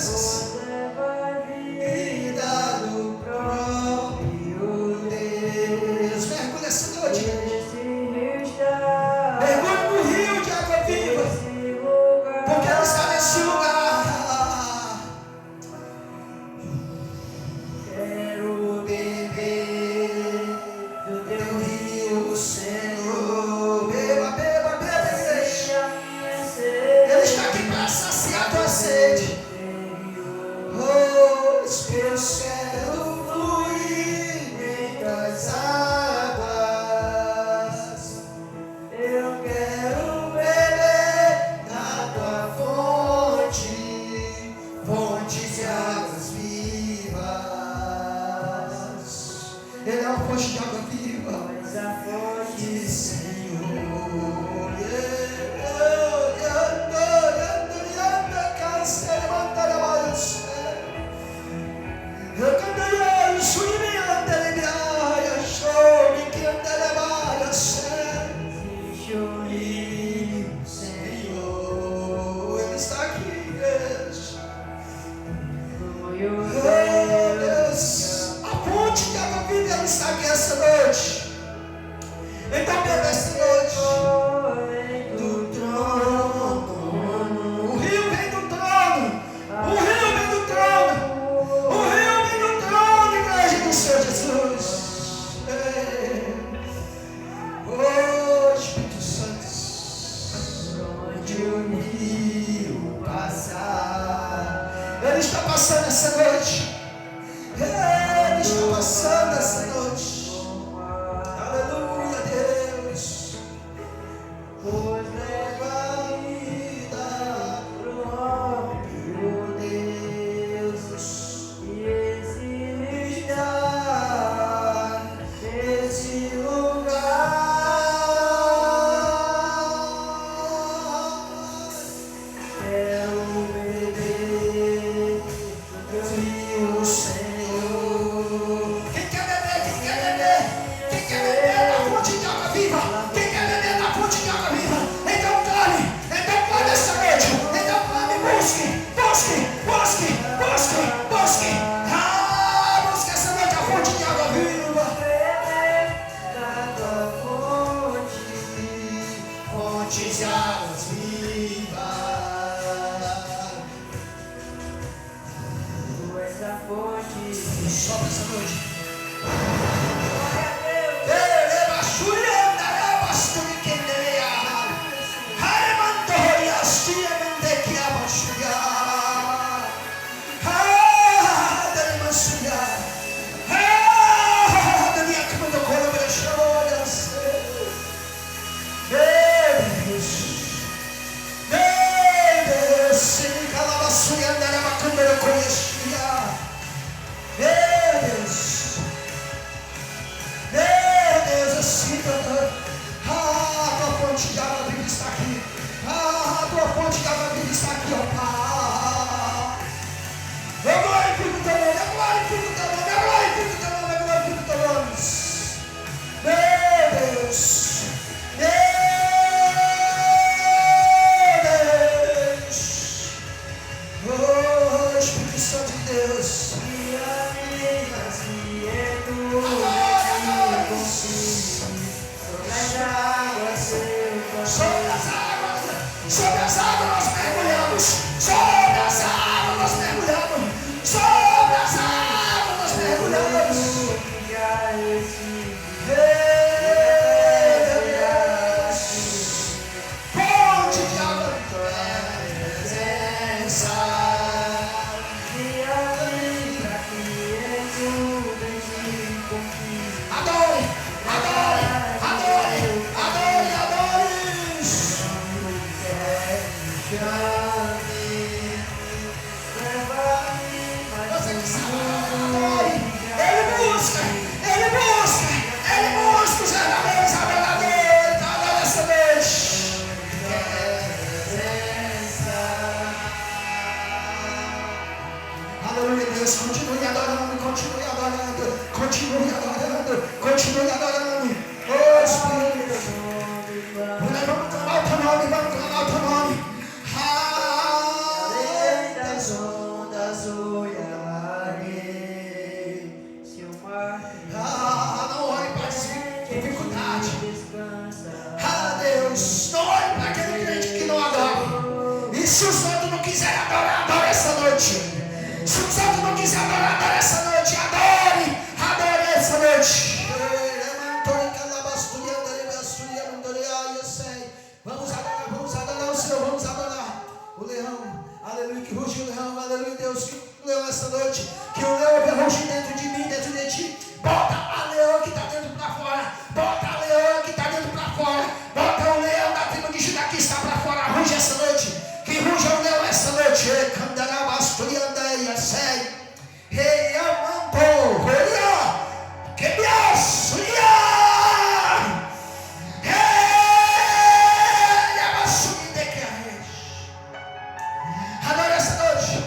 crianças. Vida do próprio Deus. Mergulha essa noite. Mergulhe no rio de água viva. Porque ela está nesse lugar. Quero beber do teu rio, Senhor. Beba, beba, beba, igreja. Ele está aqui para saciar tua sede. Oh, Espírito, quero fluir em tuas águas. Eu quero beber da tua fonte, fonte de águas vivas. Ele é uma fonte de água viva, mas a fonte, Senhor. Senhor, Ele está aqui, Deus. Deus, a fonte de água viva, Ele está aqui essa noite. Então, beba essa noite do trono. O rio vem do trono. O rio vem do trono. O rio vem do trono, igreja do Senhor Jesus. Oh, Espírito Santo, onde o rio passar. Ele está passando essa noite. Ele está passando essa noite. Aleluia, Deus. Pois leva a vida próprio Deus. E esse está nesse lugar. Quero beber do teu rio, Senhor. Quem quer beber? Quem quer beber? Quem quer beber da fonte de água viva? Quem quer beber da fonte de água viva? Então clame essa noite. Então clame, busque, busque, busque, busque, busque. Busque essa noite a fonte de água viva. Da tua fonte, fonte de águas vivas. Essa fonte. Sobe essa noite. Sobre as águas nós mergulhamos. Sobre as águas nós mergulhamos. Sobre as águas nós mergulhamos. Fonte de água, presença. Adore, adore, adore, adore, adore. Você que sabe, adore. Ele busca os verdadeiros adoradores. Adore essa noite. Aleluia, Deus, continue adorando, continue adorando, continue adorando, continue adorando. Oh, Espírito, vamos clamar o teu nome, vamos clamar o teu nome. Além das ondas, aleluia, Deus, que o leão essa noite, que o leão vai rugir dentro de mim, dentro de ti. Bota a leão que está dentro para fora, bota a leão que está dentro para fora, bota o leão da tribo de Judá que está para fora, ruge essa noite, que ruja o leão essa noite. Rei Amampo, que me assuia. Adora essa noite,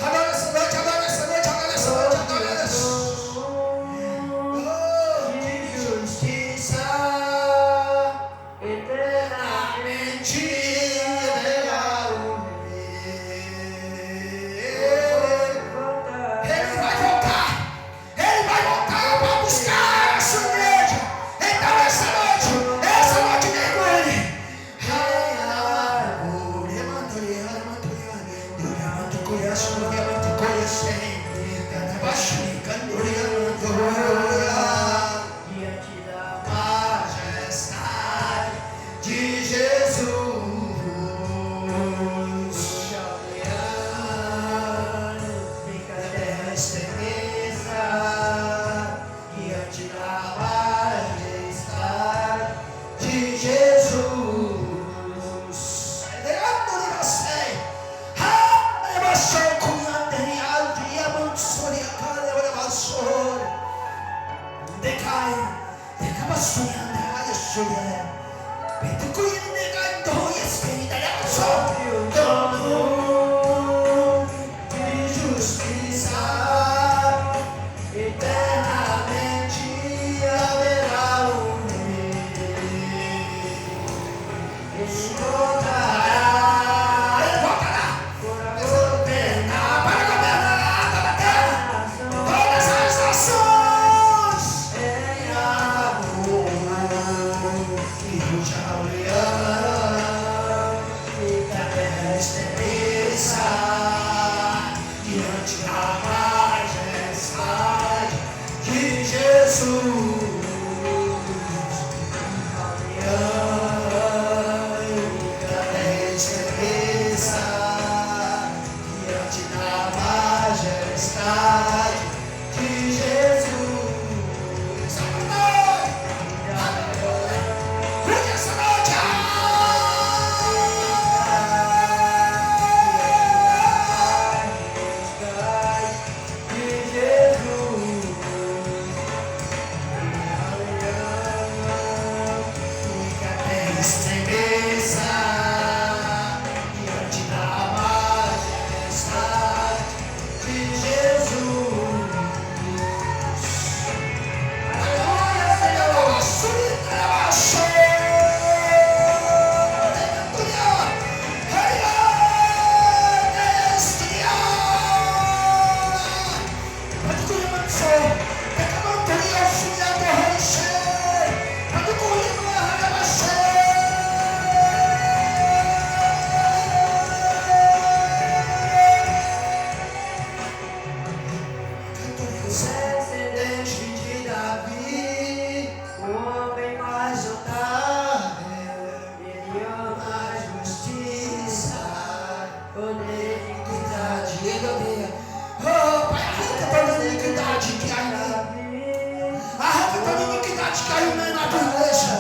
adora essa noite, adora essa noite, adora essa noite, adora essa noite. De justiça eternamente verá o Ele vai voltar para buscar a sua igreja. Então essa noite vem com ele. Diante da majestade de Jesus, fica a terra estremeça. Diante da majestade de Jesus. De justiça eternamente haverá o rei. Ele voltará para governar toda a terra, todas as nações em amor. E ruja o leão, e que a terra estremeça diante da majestade de Jesus. Diante da majestade de Jesus. Ruge essa noite. De Jesus. Que a terra estremeça diante da majestade de Jesus. Aleluia, descendente de Davi, o homem mais notável, ele ama a justiça, poder e equidade. Oh, Pai, arranca toda a iniquidade que há em mim, arranca toda a iniquidade que há em mim na tua igreja.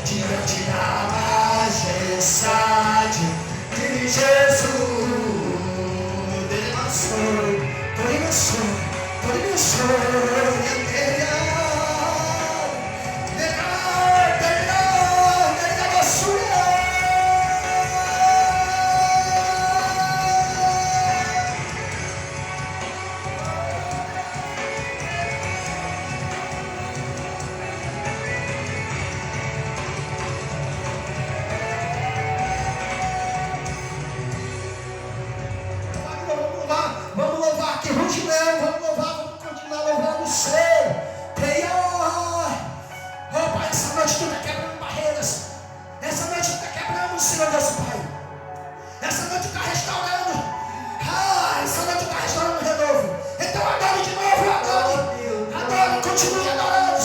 Diante da majestade de Jesus, ele lançou, por isso, Continue adorando.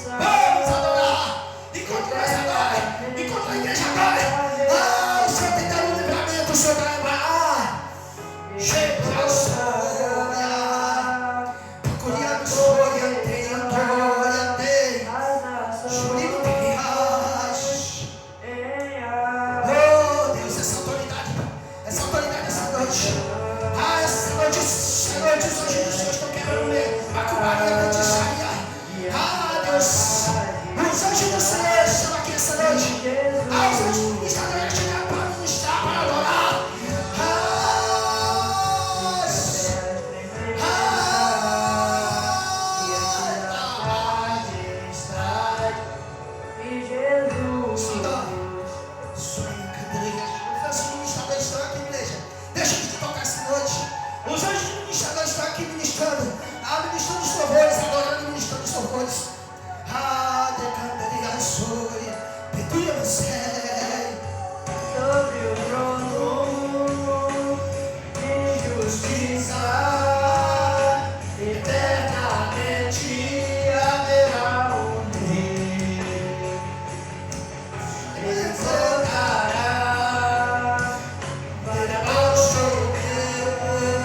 Vamos adorar. Enquanto nós adoramos, enquanto a igreja adora, o Senhor tem dado um livramento, o Senhor vai lembrar. Chega a glória. Procuriando orientei, orientei. Júlio de Rias. Oh Deus, essa autoridade essa noite. Essa noite os anjos do Senhor estão quebrando a cubaria da feitiçaria. Deus, os anjos do Senhor estão aqui essa noite. Os anjos do ministério chegaram para ministrar, para adorar. Deixa de tocar essa noite. Os anjos do ministério estão aqui ministrando. Ministrando os louvores, adorando e ministrando os louvores. Decantaria sobre pedia você sobre o trono de justiça, eternamente haverá um rei. Ele exaltará para baixo as nações.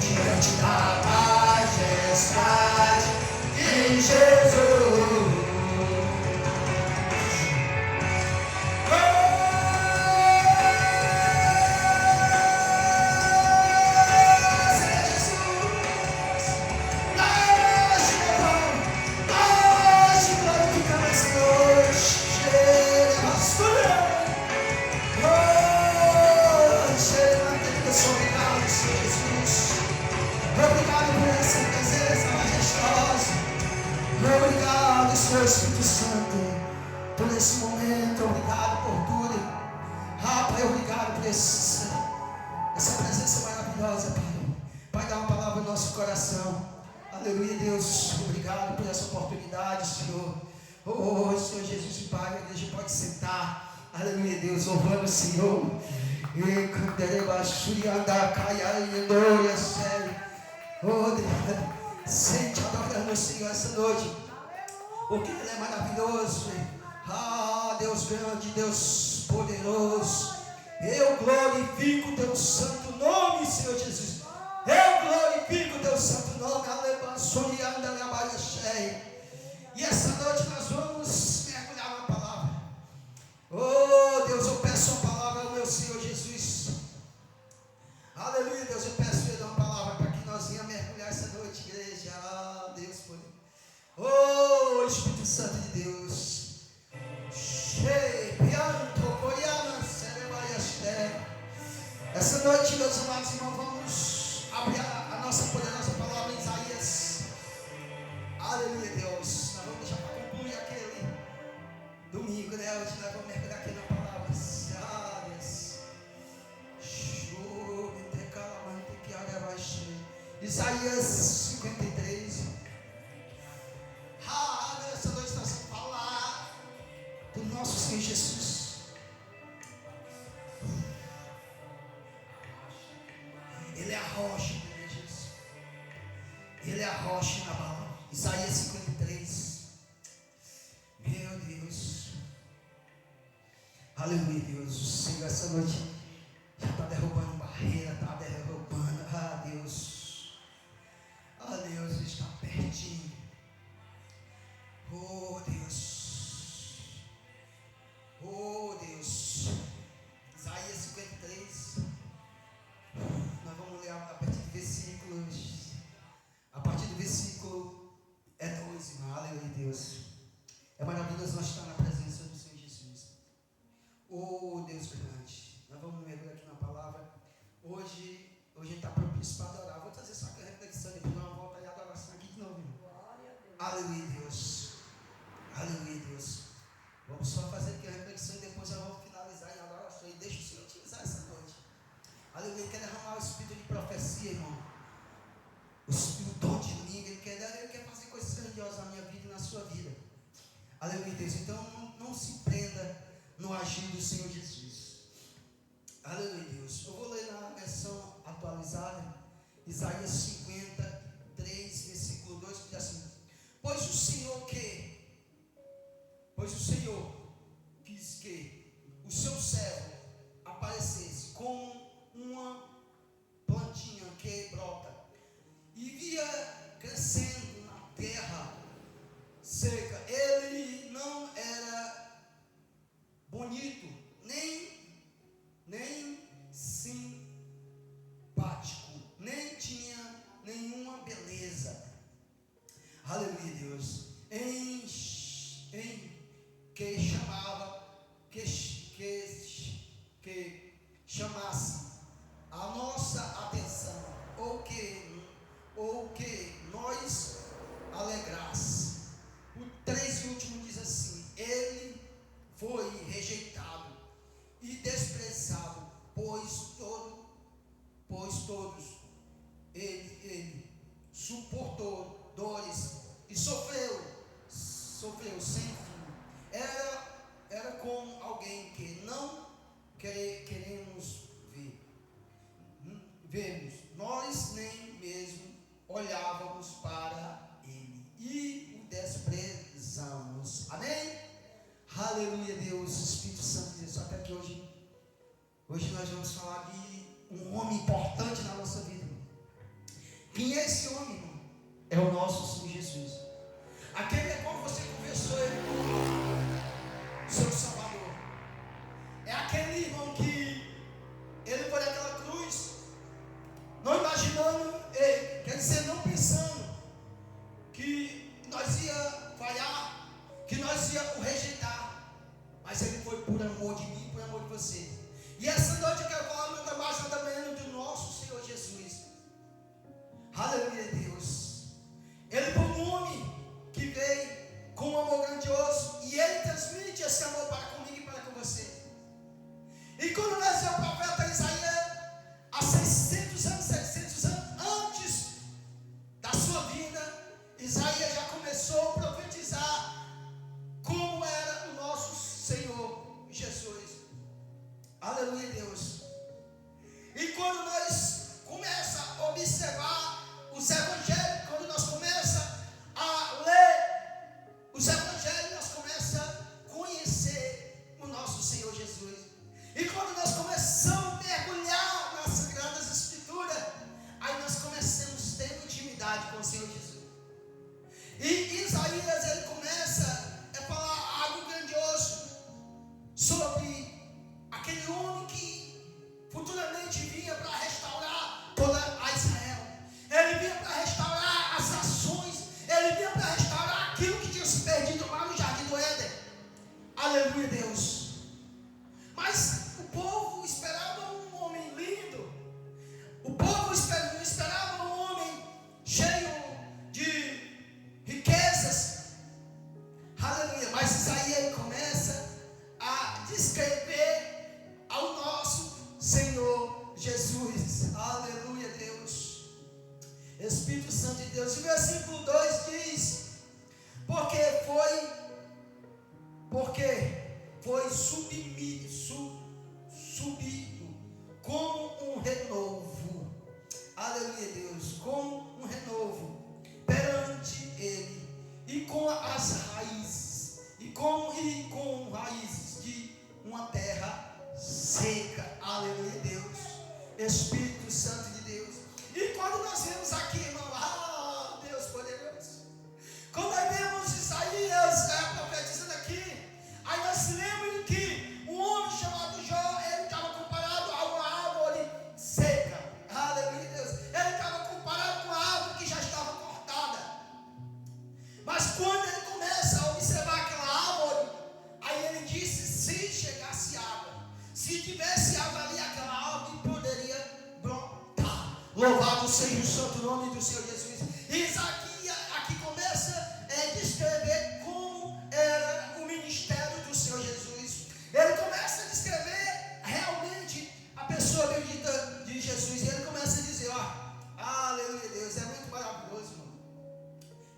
Diante da majestade de Jesus. Senhor Espírito Santo, por esse momento, obrigado por tudo. Pai, obrigado por essa presença maravilhosa, Pai. Pai, dá nosso coração. Aleluia, Deus, obrigado por essa oportunidade, Senhor. Oh, Senhor Jesus, Pai, a igreja pode sentar. Aleluia, Deus, louvando o Senhor. Oh, Deus, sente adorando o Senhor essa noite, porque Ele é maravilhoso. Ah, Deus grande, Deus poderoso. Eu glorifico o teu santo nome, Senhor Jesus. Eu glorifico o teu santo nome. E essa noite nós vamos mergulhar na palavra. Oh, Deus, eu peço a palavra ao meu Senhor Jesus. Aleluia, Deus, eu peço Ele uma palavra para que nós venhamos mergulhar essa noite, igreja. Ah, Deus, oh, Espírito Santo de Deus. Essa noite, meus amados irmãos, vamos abrir a nossa poderosa palavra em Isaías. Aleluia, Deus. Nós vamos deixar para concluir aquele domingo, né? Hoje nós vamos mergulhar aqui na palavra. Ah, Deus. Isaías 53. Essa noite nós vamos falar do nosso Senhor Jesus. Ele é a rocha, Jesus. Ele é a rocha na palavra. Isaías 53. Meu Deus. Aleluia, Deus. O Senhor essa noite já está derrubando barreira, está derrubando. Ah, Deus. Ah, Deus está pertinho. Oh, Deus. Oh, Deus. Isaías 53. Nós vamos ler a partir do versículos. A partir do versículo 2, irmão. Aleluia, Deus. É maravilhoso nós estar na presença do Senhor Jesus. Oh, Deus grande. Nós vamos mergulhar aqui na palavra. Hoje está propício para adorar. Vou trazer só aquela reflexão, depois dar uma volta e adoração aqui de novo, irmão. Aleluia, Deus. Aleluia, Deus. Vamos só fazer aqui a reflexão e depois eu vou finalizar em adoração. E deixa o Senhor utilizar essa noite. Aleluia, Ele quer derramar o espírito de profecia, irmão. O dom de língua. Ele quer fazer coisas grandiosas na minha vida e na sua vida. Aleluia, Deus. Então não se prenda no agir do Senhor Jesus. Aleluia, Deus. Eu vou ler na versão atualizada, Isaías 53, versículo 2, que diz assim: Pois o Senhor quis que o seu servo aparecesse como uma plantinha que brota e via crescendo na terra seca. Ele não era bonito, nem simpático, nem tinha nenhuma beleza. Aleluia, Deus. Em que chamasse a nossa atenção, ou que nós alegrasse. O 3 e último diz assim: Ele foi rejeitado e desprezado, pois todos ele suportou dores e sofreu sem fim. Era como alguém que não queremos vermos. Nós nem mesmo olhávamos para ele e o desprezamos. Amém? Aleluia, Deus, Espírito Santo de Deus. Até que hoje nós vamos falar de um homem importante na nossa vida. Quem é esse homem, irmão? É o nosso Senhor Jesus. Aquele é como você conversou ele com o seu Salvador. É aquele irmão que ele foi naquela cruz, não imaginando, quer dizer, não pensando que nós ia falhar, que nós ia o rejeitar, mas ele foi por amor de mim, por amor de você. E essa noite eu quero falar nada mais, nada menos do nosso Senhor Jesus. Aleluia, Deus. Ele foi um homem que veio com um amor grandioso, e ele transmite esse amor para comigo e para com você. E quando nós vemos o profeta Isaías, há 600 anos, 700 anos antes intimidade com o Senhor Jesus. E Isaías, ele começa a falar algo grandioso sobre aquele homem que futuramente vinha para restaurar toda a Israel. Ele vinha para restaurar as ações, ele vinha para restaurar aquilo que tinha se perdido lá no Jardim do Éden. Aleluia, Deus. Mas o povo esperava um homem lindo, o povo esperava um homem cheio de riquezas. Aleluia. Mas Isaías começa a descrever ao nosso Senhor Jesus. Aleluia, Deus. Espírito Santo de Deus. O versículo 2 diz: porque foi subido como um renovo. Aleluia, Deus. Como um renovo perante ele, e com as raízes, e com raízes de uma terra seca. Aleluia, Deus. Espírito Santo de Deus. E quando nós vemos aqui, irmão, Deus poderoso, quando nós vemos Isaías profetizando aqui, aí nós se lembramos que um homem chamado Jó, ele estava comparado a uma árvore seca. Aleluia, Deus. Ele estava comparado com uma árvore que já estava cortada. Mas quando ele começa a observar aquela árvore, aí ele disse: se chegasse água, se tivesse água ali, aquela árvore poderia brotar. Louvado seja o santo nome do Senhor Jesus. E aqui começa a descrever como era o ministério do Senhor Jesus. Ele começa a descrever realmente a pessoa bendita de Jesus. E ele começa a dizer: aleluia, Deus, é muito maravilhoso, irmão.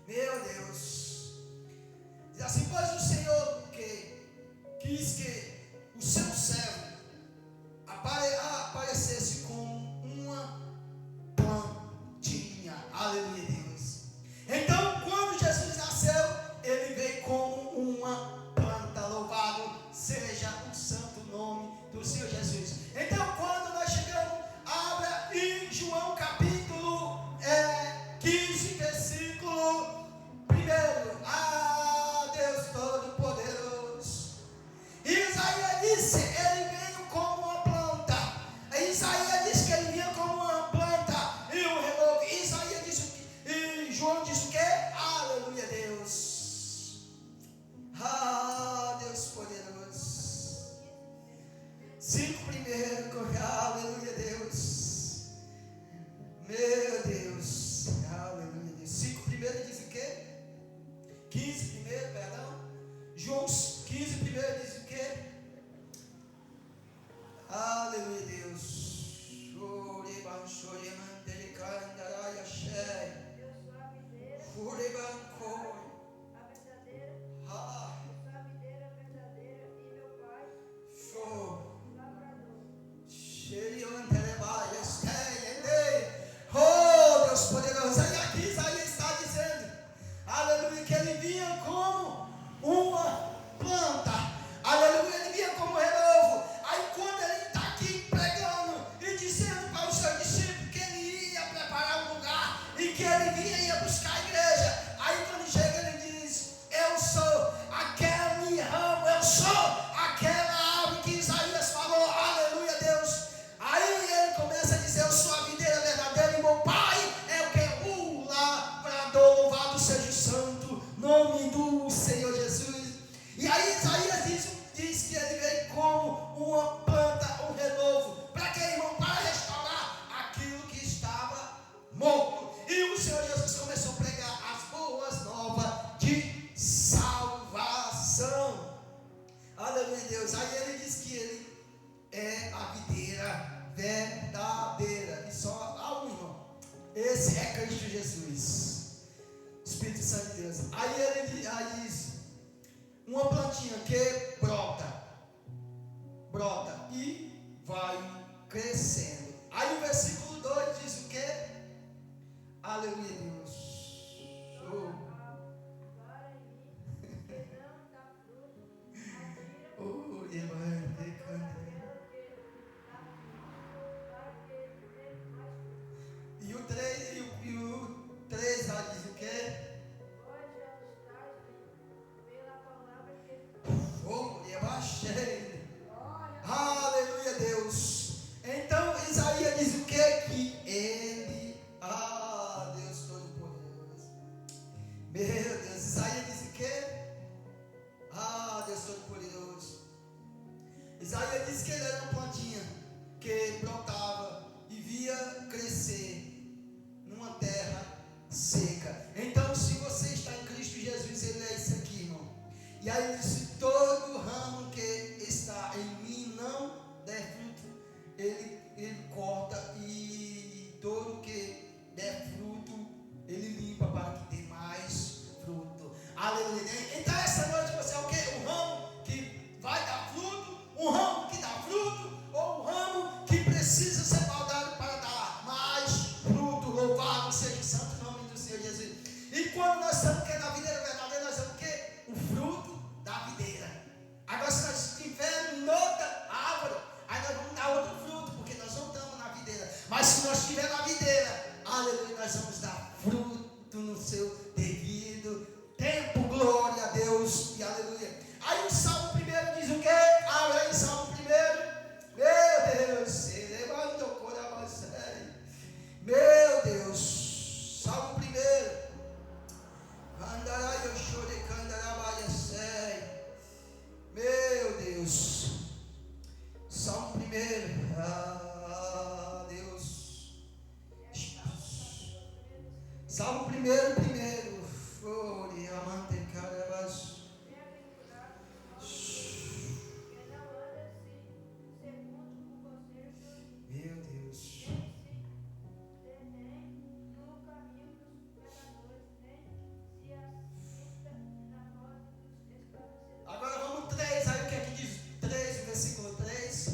Meu Deus. Diz assim: pois o Senhor quis que o seu servo aparecesse como uma plantinha. Aleluia, Deus. Então, quando Jesus nasceu, ele veio como uma planta. Louvado seja o santo nome do Senhor Jesus. Então, quando nós chegamos, abra em João capítulo 15, versículo 1. Deus Todo-Poderoso. Isaías disse: ele veio como uma planta. Isaías disse que ele vinha como uma planta e um renovo. Isaías disse e João disse o quê? Aleluia, Deus. Deus poderoso. 5 primeiro, aleluia, Deus. Meu Deus, aleluia, Deus. 5 primeiro diz o quê? 15 primeiro, perdão. João 15 primeiro diz o quê? Aleluia, Deus. Oh, Deus poderoso. E aqui Isaías está dizendo, aleluia, que ele vinha como uma planta. Aleluia, ele vinha como renovo. Aí quando ele está aqui pregando e dizendo para o seu discípulo que ele ia preparar um lugar e que ele ia buscar a igreja. Aí quando chega ele diz: eu sou aquele ramo, eu sou aquela árvore que Isaías falou. Aleluia, Deus. Aí ele começa a dizer: eu sou a videira verdadeira e meu pai é o que? O lavrador. Louvado seja o santo nome do Senhor Jesus. E aí Isaías diz que ele veio como uma planta, um renovo. Para quê, irmão? Para restaurar aquilo que estava morto. E o Senhor Jesus começou a pregar as boas novas de salvação. Aleluia, Deus. Aí ele diz que ele é a videira verdadeira. E só há um, irmão. Esse é Cristo Jesus. Espírito Santo de Deus. Aí ele diz: uma plantinha que brota e vai crescendo. Aí o versículo 2 diz o quê? Aleluia, Deus. E o 3 seca. Então, se você está em Cristo Jesus, Ele é isso aqui, irmão. E aí ele disse: todo ramo que está em mim não der fruto, ele corta, e todo que der fruto, ele limpa para que dê mais fruto. Aleluia. Então essa noite você é o quê? Um ramo que vai dar fruto, um ramo que dá fruto, ou um ramo que precisa ser podado para dar mais fruto. Louvado seja o santo nome do Senhor Jesus. E quando nós estamos na videira verdadeira, nós temos o quê? O fruto da videira. Agora, se nós estivermos noutra árvore, aí nós vamos dar outro fruto, porque nós não estamos na videira. Mas se nós estivermos na videira, aleluia, nós vamos dar fruto no seu devido tempo. Glória a Deus e aleluia. Aí o Salmo 1 diz o quê? Abre aí, Salmo 1. Meu Deus, se levanta o coração. Meu Deus, Salmo 1. Andarai, eu chorei, candarabaias. Meu Deus, Salmo 1. Ah, Deus. Salmo 1. Fore, amante, carabas. Meu Deus. Agora vamos 3, aí o que é que diz 3, versículo 3?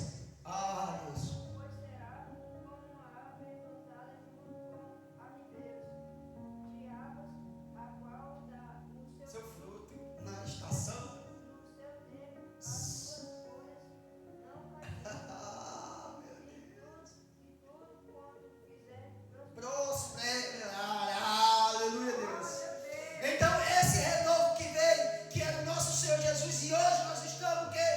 Ah, Deus. Pois será como uma árvore plantada junto com oliveiras, de águas, a qual dá o seu fruto na estação. No seu tempo, as suas folhas não cairão. Meu Deus. E tudo quanto fizer prosperará. Aleluia, Deus. Então esse renovo que veio, que era o nosso Senhor Jesus, e hoje nós estamos o quê?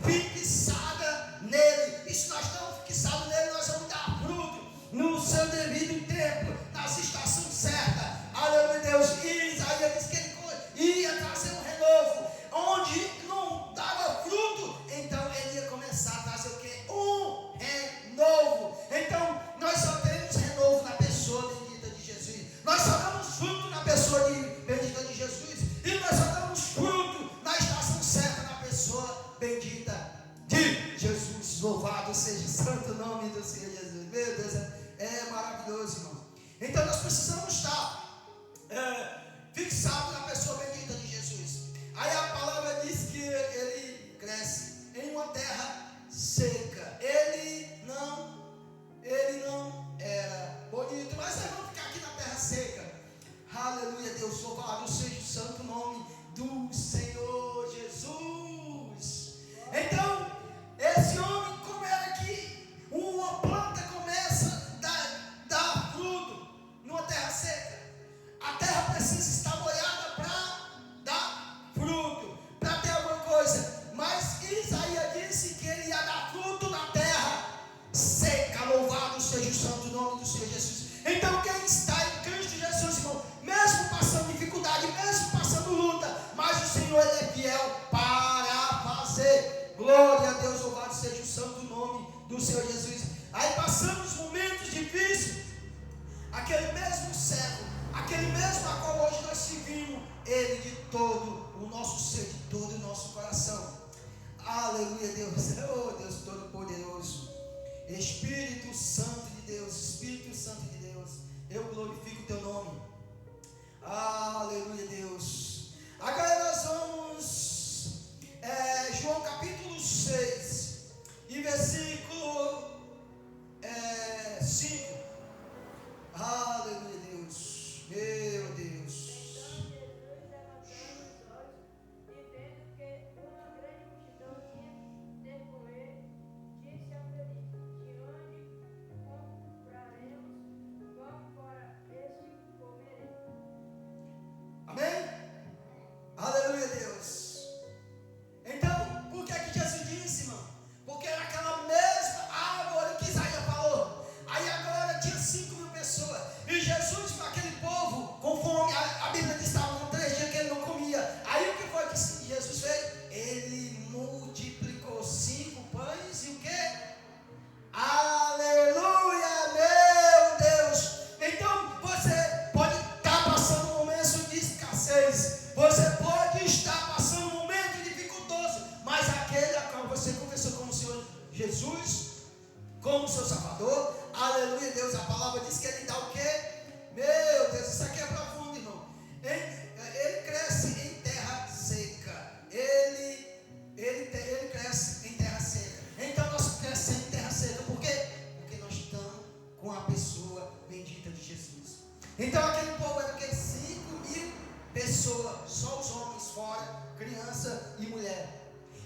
Fixada nele. E se nós estamos fixados nele, nós vamos dar fruto no seu devido tempo, nas estações certas. Aleluia, Deus. E Isaías disse que ele ia trazer um renovo, onde não dava fruto, então ele ia começar a trazer o quê? Um renovo. Então nós só temos renovo na pessoa bendita de Jesus. Nós só damos fruto na pessoa bendita de Jesus. E nós só damos fruto na estação certa, na pessoa bendita de Jesus. Louvado seja o santo nome do Senhor Jesus. Meu Deus, é maravilhoso, irmão. Então nós precisamos estar fixados na pessoa bendita de Jesus. Aí a palavra diz que ele cresce em uma terra seca. Ele não era bonito, mas nós vamos ficar aqui na terra seca. Aleluia, Deus, louvado seja o santo nome do Senhor Jesus. Então, esse homem, como era que uma planta começa a dar fruto numa terra seca? A terra precisa estar molhada para dar fruto, para ter alguma coisa. Mas Isaías disse que ele ia dar fruto na terra seca. Louvado seja o santo nome do Senhor Jesus. Então quem está em Cristo Jesus, irmão, mesmo passando dificuldade, mesmo passando luta, mas o Senhor ele é fiel para fazer. Glória a Deus, louvado seja o santo nome do Senhor Jesus. Aí passamos momentos difíceis, aquele mesmo servo, aquele mesmo a qual hoje nós servimos, ele de todo o nosso ser, de todo o nosso coração. Aleluia, Deus. Oh Deus Todo-Poderoso, Espírito Santo de Deus, Espírito Santo de Deus, eu glorifico o teu nome. Aleluia, Deus. Agora nós vamos João capítulo 6 e versículo 5. Aleluia, Deus. Meu Deus. Então Jesus, levantando os olhos e vendo que uma grande multidão vinha ter com ele, disse a Felipe: de onde compraremos pão para este pessoa, só os homens fora, criança e mulher.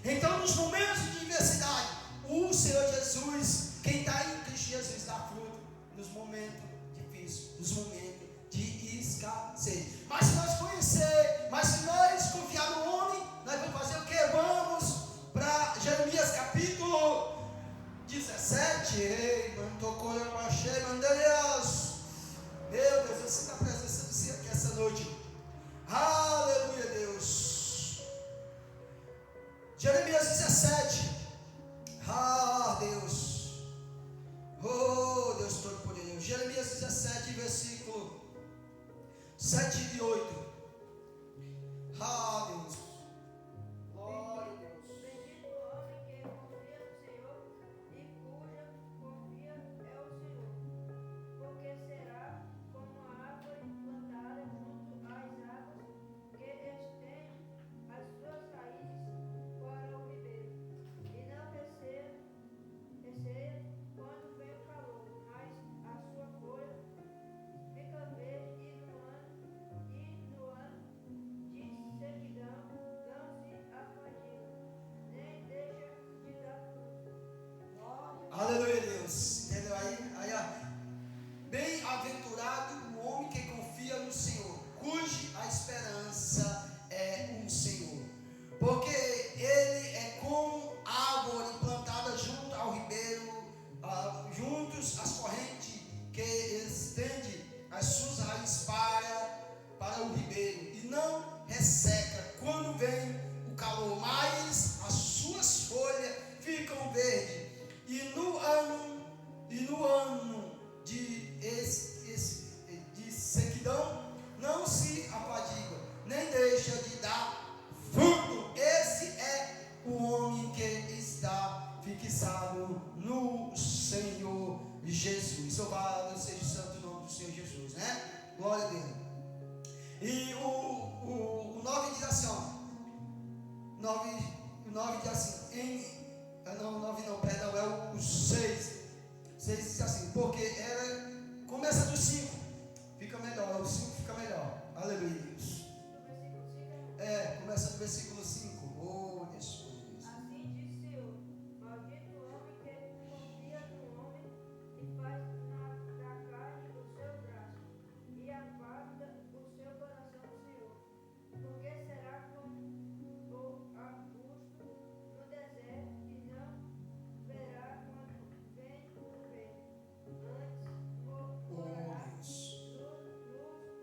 Então, nos momentos de diversidade, o Senhor Jesus, quem está em Cristo Jesus, dá fruto nos momentos difíceis, nos momentos de escassez. Mas se nós confiar no homem, nós vamos fazer o que? Vamos para Jeremias capítulo 17. Ei, mano, tocou na machê, Deus. Meu Deus, eu sinto a presença do Senhor aqui essa noite. Aleluia, Deus. Jeremias 17. Deus. Oh, Deus Todo-Poderoso. Jeremias 17, versículo 7 e 8. Deus. Glória a Deus. Bendito o homem que confia no Senhor e cuja confia é o Senhor, porque será como a árvore plantada junto às águas, que estende as suas raízes para o ribeiro, e não receia quando vem o calor, mas a sua folha fica verde, e no ano de sequidão não se afadiga, nem deixa de dar fruto. Aleluia, Deus. Entendeu aí, ó. Bem-aventurado o homem que confia no Senhor, cuja a esperança é o Senhor. Porque ele é como árvore plantada junto ao ribeiro, juntos às correntes, que estende as suas raízes para o ribeiro, e não resseca quando vem o calor, mas as suas folhas ficam verdes, e no ano de sequidão não se afadiga, nem deixa de dar fruto. Esse é o homem que está fixado no Senhor Jesus. Louvado seja o santo nome do Senhor Jesus, né? Glória a Deus. E o 9 diz assim, ó. 9 diz assim, não, 9 não, perdão, é o 6. 6 diz assim, porque começa do 5, fica melhor, o 5 fica melhor. Aleluia, Deus. Começa do versículo 5. Oh, Deus. Assim diz o Senhor: maldito o homem que confia no homem e faz da carne o seu braço, e aparta o seu coração do Senhor. Porque será como o arbusto no deserto, e não verá quando vem o vento. Antes morará nos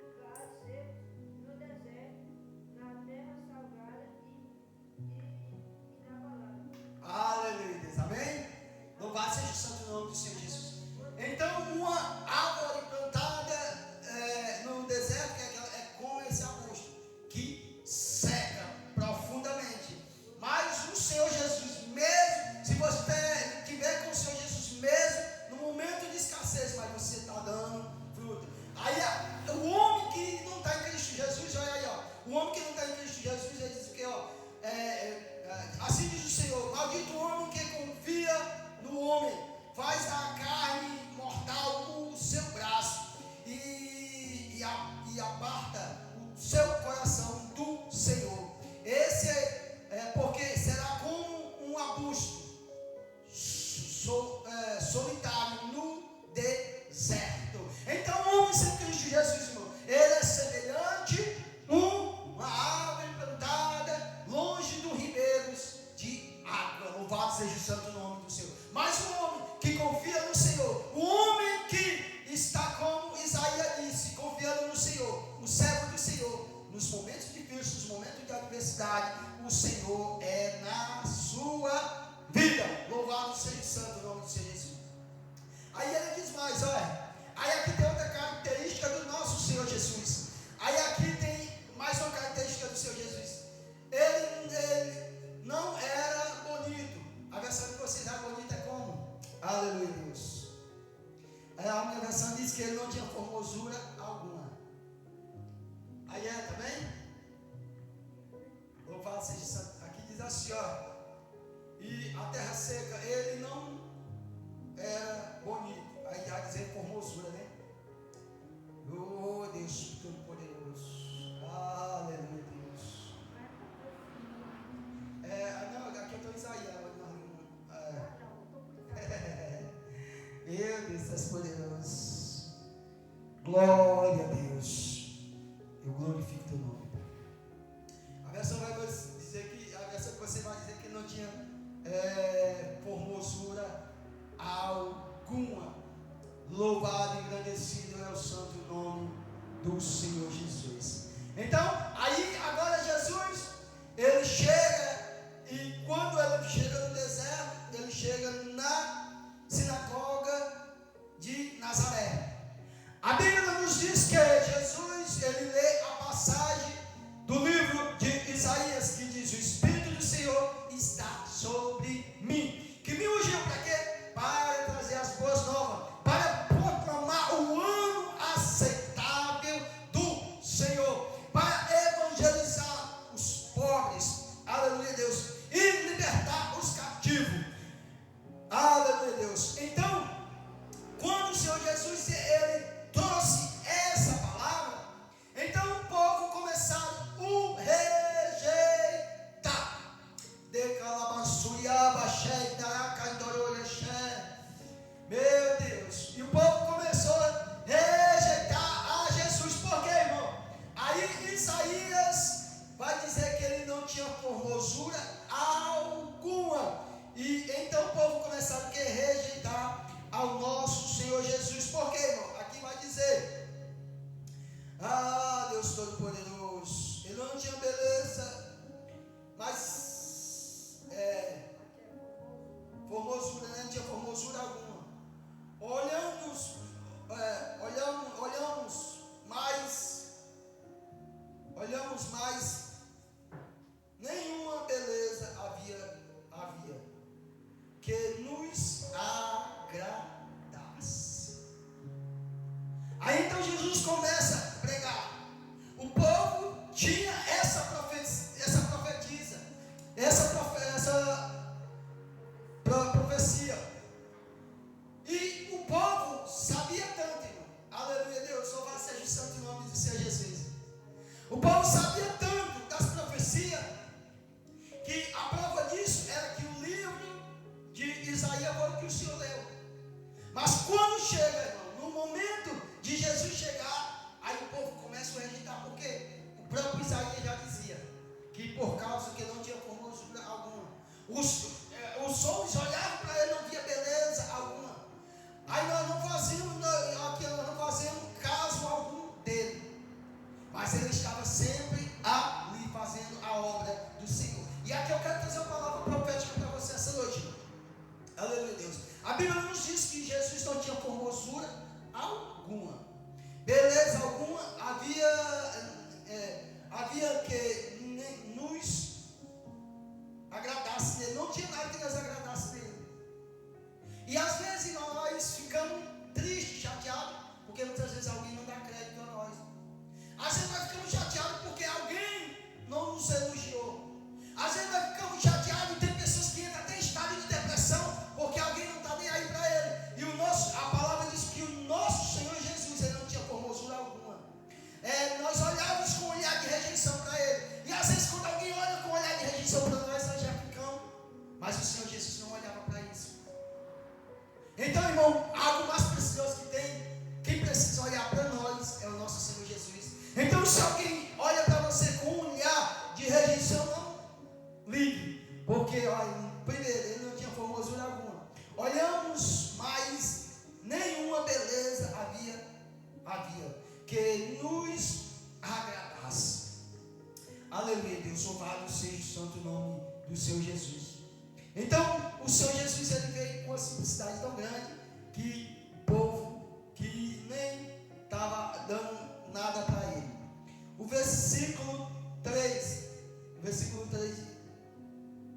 lugares secos, no deserto, na terra salgada e inabalável. Aleluia, Deus. Amém? Louvado seja o santo nome do Senhor Jesus. Então, uma árvore plantada no deserto é como esse arbusto que seca profundamente. Mas o Senhor Jesus, mesmo se você estiver com o Senhor Jesus, mesmo no momento de escassez, mas você está dando fruto. Aí o homem que não está em Cristo Jesus, olha aí, ó. O homem que não está em Cristo Jesus, ele diz o que, ó. Assim diz o Senhor: maldito o homem que confia no homem, faz da carne mortal o seu braço, e aparta o seu coração do Senhor. Esse porque será como um arbusto solitário no deserto. Então, o homem sem Cristo Jesus, irmão, ele é semelhante a uma árvore plantada longe dos ribeiros de água. Louvado seja o santo nome do Senhor. Mas o homem que confia no Senhor, o homem que está como Isaías disse, confiando no Senhor, o servo do Senhor, nos momentos difíceis, nos momentos de adversidade, o Senhor é na sua vida. Louvado seja o santo nome do Senhor Jesus. Aí ele diz mais, olha. Aí aqui tem outra característica do nosso Senhor Jesus. Aí aqui tem mais uma característica do Senhor Jesus. Ele não era bonito. A versão que vocês dão bonita é como? Aleluia, Deus. A minha versão diz que ele não tinha formosura alguma. Aí também? Louvado seja santo. Aqui diz assim, ó. E a terra seca, ele não era bonito. Aí já dizer formosura, né? Oh, Deus Todo-Poderoso. Aleluia. Glória a Deus. Eu glorifico teu nome. A versão vai dizer que, a versão que você vai dizer que não tinha formosura alguma. Louvado e engrandecido é o santo nome do Senhor Jesus. Então, aí agora Jesus, ele chega, e quando ele chega no deserto, ele chega na sinagoga de Nazaré. A Bíblia nos diz que Jesus, ele lê a passagem do livro de Isaías, que diz: o Espírito do Senhor está sobre mim. Que me ungiu para quê? Para trazer as boas novas, para proclamar o ano aceitável do Senhor, para evangelizar os pobres, aleluia Deus, e libertar os cativos, aleluia Deus. Então, quando o Senhor Jesus, ele trouxe essa palavra, então o povo começaram a rejeitar. Meu Deus, e o povo começou a rejeitar a Jesus. Por quê, irmão? Aí Isaías vai dizer que ele não tinha formosura alguma, e então o povo começaram a rejeitar ao nosso Senhor Jesus. Por quê, irmão? Aqui vai dizer: Deus Todo-Poderoso, ele não tinha beleza, mas formosura, né? Não tinha formosura alguma. Olhamos mais, nenhuma beleza havia que nos agradasse. Aí então Jesus começa a pregar. O povo tinha essa profecia. E o povo sabia tanto, irmão. Aleluia, Deus. Louvado seja o santo nome do Senhor Jesus. O povo sabia tanto das profecias, que a prova disso era que o livro de Isaías foi o que o Senhor leu. Mas quando chega, irmão, no momento de Jesus chegar, aí o povo começa a rejeitar. Por quê? O próprio Isaías já dizia que por causa que não tinha formosura alguma, os homens olhavam para ele, não via beleza alguma. Aí nós não fazíamos caso algum dele, mas ele estava sempre ali fazendo a obra do Senhor. E aqui eu quero trazer uma palavra profética para você essa noite. Aleluia, Deus. A Bíblia nos diz que Jesus não tinha formosura alguma, beleza alguma, havia que nos agradasse nele. Não tinha nada que nos agradasse nele. E às vezes nós ficamos tristes, chateados, porque muitas vezes alguém não dá crédito a nós. Às vezes nós ficamos chateados porque alguém não nos elogiou. Às vezes nós ficamos chateados, tem pessoas que entram até em estado de depressão porque alguém não está nem aí para ele. E a palavra diz que o nosso Senhor Jesus, ele não tinha formosura alguma. Nós olhávamos com um olhar de rejeição para ele. E às vezes quando alguém olha com um olhar de rejeição para nós, nós já ficamos. Mas o Senhor Jesus não olhava para isso. Então, irmão, algo mais precioso que tem, quem precisa olhar para nós é o nosso Senhor Jesus. Então, se alguém olha para você com um olhar de rejeição, não ligue, porque primeiro, ele não tinha formosura alguma. Olhamos, mas nenhuma beleza havia que nos agradasse. Aleluia, Deus, louvado seja o santo nome do Senhor Jesus. Então, o Senhor Jesus, ele veio com uma simplicidade tão grande que o povo que nem estava dando nada para ele. O versículo 3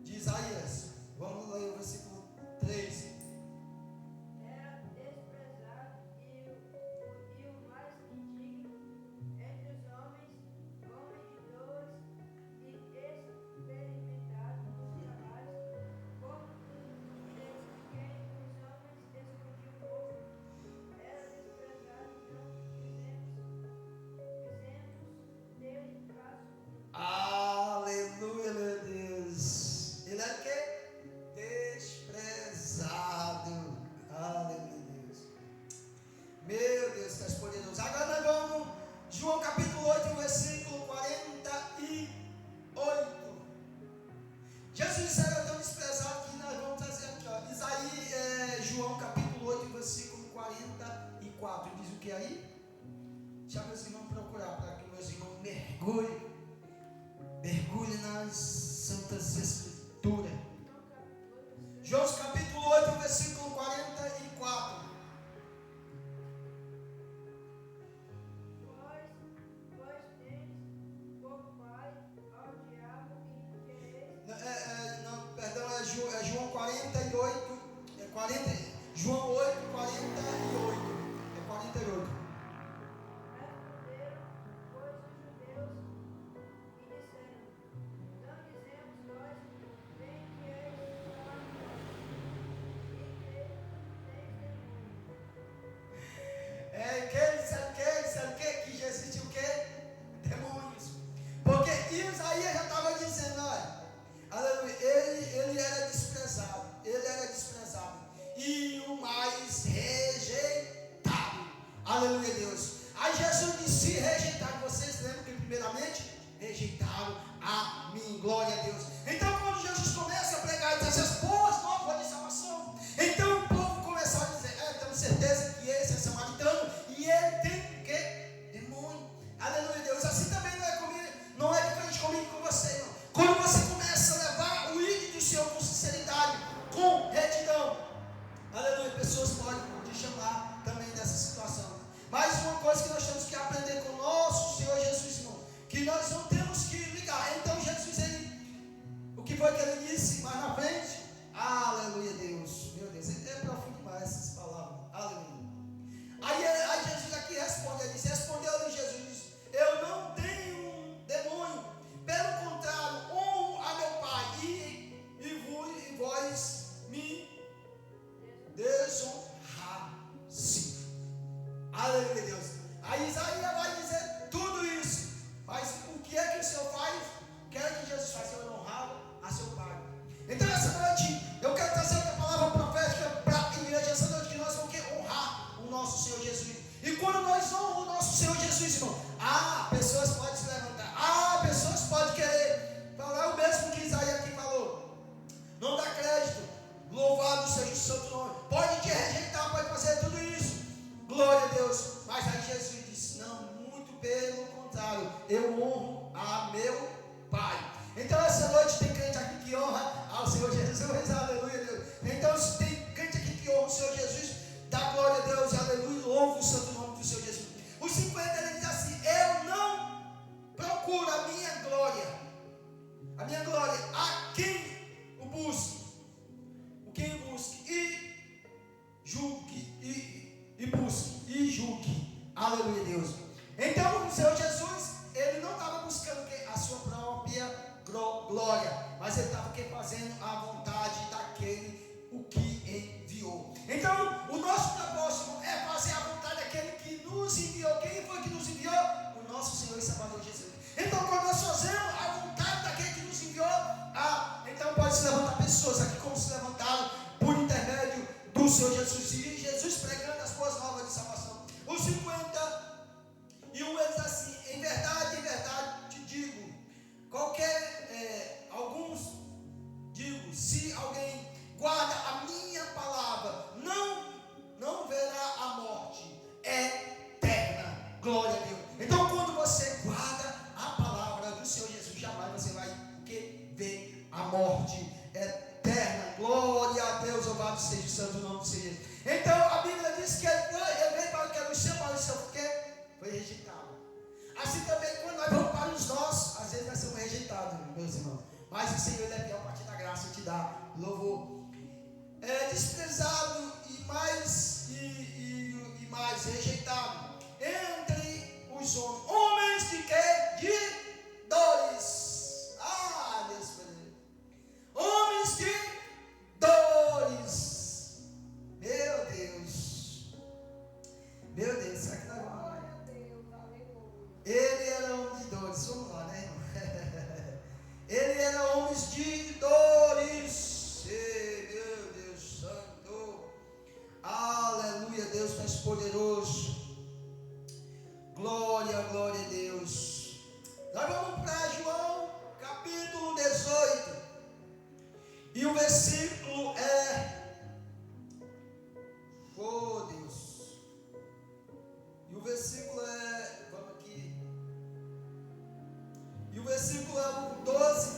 de Isaías, vamos ler o versículo 3. Era desprezado e o mais indigno entre os homem de dores e experimentado nos trabalhos, como de quem os homens escondiam o rosto. Era desprezado, não fizemos dele traço nas Santas Escrituras. João capítulo 8, versículo 44. Vós tendes por pai ao diabo e quereis. Não, perdão, é João 48. João 8, 48. É 48. Responderam, pois, os judeus e disseram: não dizemos nós bem que és falar e tens demônio. Sabe o que? Que Jesus tinha o quê? Demônios. Porque Isaías já estava dizendo, olha, aleluia, ele era desprezado. E o mais rejeitado. Aleluia, Deus. Aí Jesus disse: rejeitaram. Vocês lembram que primeiramente rejeitaram a mim. Glória a Deus. Então quando Jesus começa a pregar e trazer as boas novas de salvação, então o povo começou a dizer: temos certeza que esse é samaritano e ele tem o quê? Demônio. Aleluia, Deus. Assim também não é diferente comigo e com você, não. Quando você começa a levar o ídolo do Senhor com sinceridade, com retidão, aleluia, pessoas podem te chamar também dessa situação. Mas uma coisa que nós temos que aprender com o nosso Senhor Jesus, irmão, que nós não temos que ligar. Então Jesus, o que foi que ele disse mais na frente? Aleluia, Deus. Meu Deus, é profundo demais essas palavras. Aleluia. Aí Jesus aqui responde, ele disse: respondeu-lhe Jesus: eu não tenho um demônio, pelo contrário, honro a meu Pai, e vós me desonrar-se. Aleluia, Deus. Aí Isaías vai dizer tudo isso. Mas o que é que o Senhor faz? O que é que Jesus faz? Eu honrava a seu Pai. Então essa noite eu quero trazer outra palavra profética para a igreja. Essa noite que nós vamos honrar o nosso Senhor Jesus. E quando nós honramos o nosso Senhor Jesus, irmão, pessoas podem se levantar. Pessoas podem querer falar o mesmo que Isaías aqui falou. Não dá crédito. Louvado seja o santo nome. Pode te rejeitar, pode fazer tudo isso. Glória a Deus. Mas aí Jesus disse: não, muito pelo contrário, eu honro a meu Pai. Então essa noite tem crente aqui que honra ao Senhor Jesus. Aleluia, Deus. Então se tem crente aqui que honra o Senhor Jesus, dá glória a Deus, aleluia, louva o santo nome do Senhor Jesus. Os 50 ele diz assim: eu não procuro a minha glória, a quem o busque. Quem busque e julgue, e busque e julgue. Aleluia, Deus. Então o Senhor Jesus, ele não estava buscando a sua própria glória, mas ele estava fazendo a vontade daquele o que enviou. Então o nosso propósito é fazer a vontade daquele que nos enviou. Quem foi que nos enviou? O nosso Senhor e Salvador Jesus. Então quando nós fazemos a vontade daquele que nos enviou, então pode se levantar pessoas aqui como se levantaram por intermédio do Senhor Jesus. E Jesus pregando as boas novas de salvação. Os 51 eles assim: em verdade te digo, alguns digo, se alguém guarda a minha palavra, não verá a morte eterna. Glória a Deus. Então quando você guarda a palavra do Senhor Jesus, jamais você vai ver a morte eterna. Glória a Deus, louvado seja o santo nome do Senhor. Então a Bíblia diz que ele veio para o que era o seu, para o seu, porque foi rejeitado. Assim também quando nós vamos para os nossos, às vezes nós somos rejeitados, meus irmãos, mas o Senhor, ele é fiel para te dar graça e te dar louvor. Desprezado e mais rejeitado entre os homens de quê? De dores. Deus, homens de dores. Meu Deus, será que nós vamos lá? Ele era homem de dores. Vamos lá, né, irmão? Ele era homem de dores. Meu Deus santo. Aleluia, Deus mais poderoso. Glória, glória a Deus. Nós vamos para João capítulo 18. E o versículo Deus. E o versículo vamos aqui. E o versículo é o 12.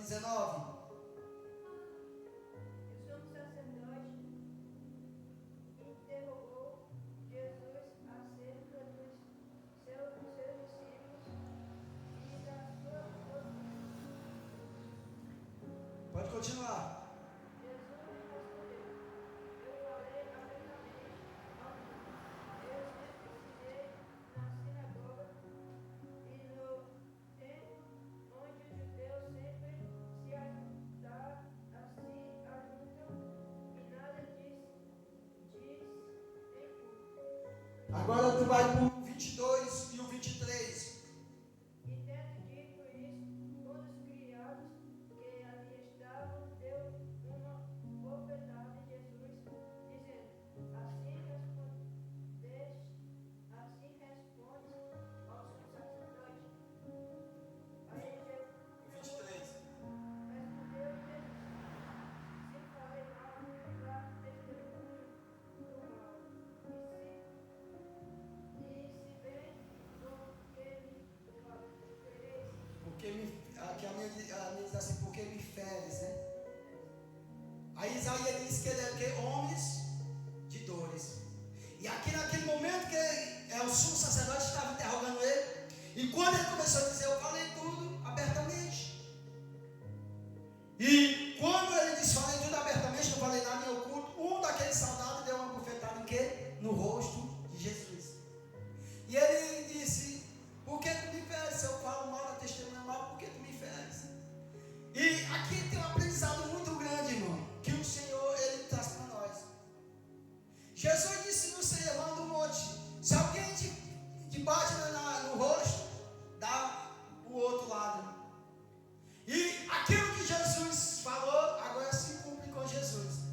19. O sumo sacerdote interrogou Jesus acerca dos seus discípulos e da sua Pode continuar. Jesus respondeu: Eu falei abertamente ontem. Eu sempre ensinei na sinagoga e no templo onde os judeus sempre se ajuntam e nada diz em público. Agora tu vai para o 22 e o 23. E tendo dito isso, um dos criados que ali estavam deu uma bofetada em Jesus, dizendo: Assim respondes ao sumo sacerdote. Aí Jesus 23. respondeu e disse: Se falei mal, dá testemunho do mal. E se bem com que me fereis, Porque aqui a minha diz assim, porque me feres, né? Aí Isaías diz que ele é o quê? Homens de dores. E aqui naquele momento que o sumo sacerdote estava interrogando ele, e quando ele começou a dizer, eu falei tudo abertamente. E quando ele disse, falei tudo abertamente, não falei nada em oculto, um daqueles soldados deu uma bofetada em quê? No rosto de Jesus. E ele disse, por que tu me feres? Se eu falo mal da testemunha mal, por que tu me feres? E aqui tem um aprendizado muito grande, irmão, que o Senhor, ele traz para nós. Jesus disse no sermão do monte, se alguém te bate no rosto, dá o outro lado. E aquilo que Jesus falou, agora se cumpre com Jesus.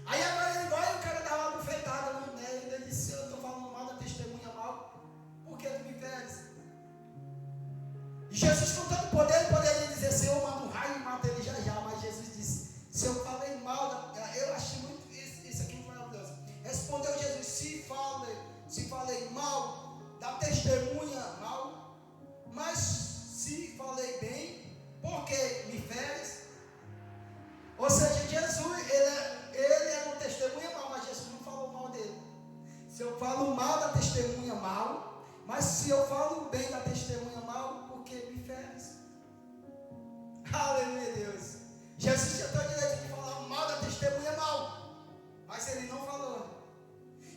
Aí agora ele vai e o cara dá uma bufetada nele, ele disse, eu estou falando mal da testemunha mal, por que tu me feres? E Jesus, com todo poder, poderia dizer assim, eu mando um raio e mato ele já já, mas Jesus disse, se eu falei mal, eu achei muito, isso aqui foi maravilhoso. Respondeu Jesus, se falei mal da testemunha mal, mas se falei bem, por que me feres? Ou seja, Jesus, ele é uma testemunha mal, mas Jesus não falou mal dele. Se eu falo mal da testemunha mal, mas se eu falo bem da testemunha mal, por que me feres? Aleluia, Deus. Jesus já tem o direito de falar mal da testemunha mal, mas ele não falou.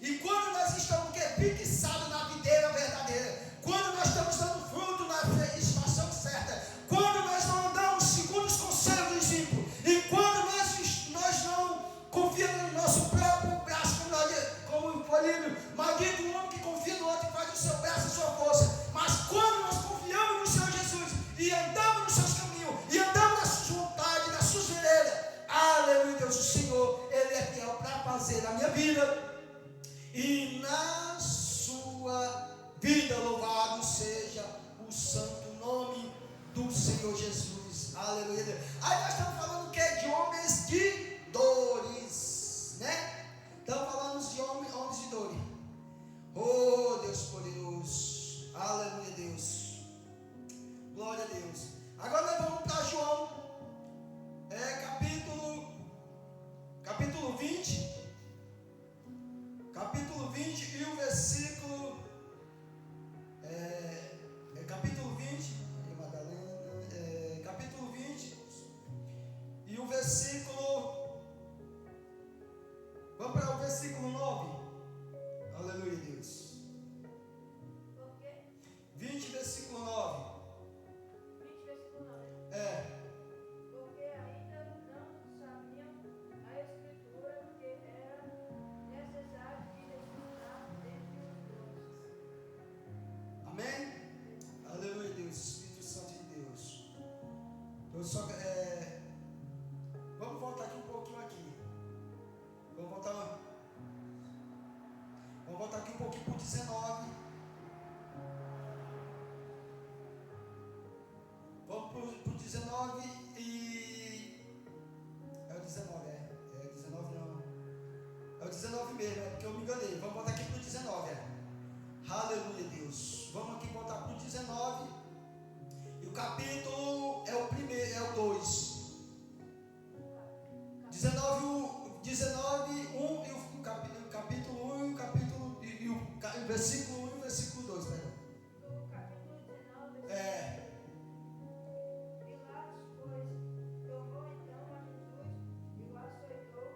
E quando nós estamos fixados na videira verdadeira, quando nós estamos dando fruto na estação certa, quando nós não andamos segundo os conselhos dos ímpios, e quando nós não confiamos no nosso próprio braço, como foi lido, maldito o homem que confia no outro e faz o seu braço a sua força. Mas quando nós confiamos no Senhor Jesus e andamos nos seus caminhos, e andamos na sua vontade, na sua veredas, aleluia, Deus, o Senhor, Ele é fiel para fazer na minha vida e na sua vida. Louvado seja o santo nome do Senhor Jesus, aleluia. Aí nós estamos falando o que? De homens de dores, né? Estamos falando de homens de dores. Oh, Deus poderoso, aleluia, Deus, glória a Deus. Agora nós vamos para João, capítulo 20. Capítulo 20 e o versículo capítulo 20, capítulo 20 e o versículo, vamos para o versículo 9, aleluia, Deus. Porque 20, versículo 9. 20, versículo 9. Porque ainda não sabiam a Escritura que era necessário que ressuscitar dentre os mortos. Amém? Aleluia, Deus, Espírito Santo de Deus. Eu só, vamos voltar aqui um pouquinho aqui. Vamos voltar aqui um pouquinho para o 19. Vamos para o 19 e... É o 19, é o 19 não. É o 19 mesmo, porque eu me enganei. Vamos voltar aqui para o 19, Aleluia, Deus. Vamos aqui voltar para o 19. E o capítulo é o o 2. 19, 1 e o capítulo 1 e o versículo 1 e o versículo 2. Perdão. Do capítulo 19, É. Pilatos, pois, tomou então a Jesus e o açoitou,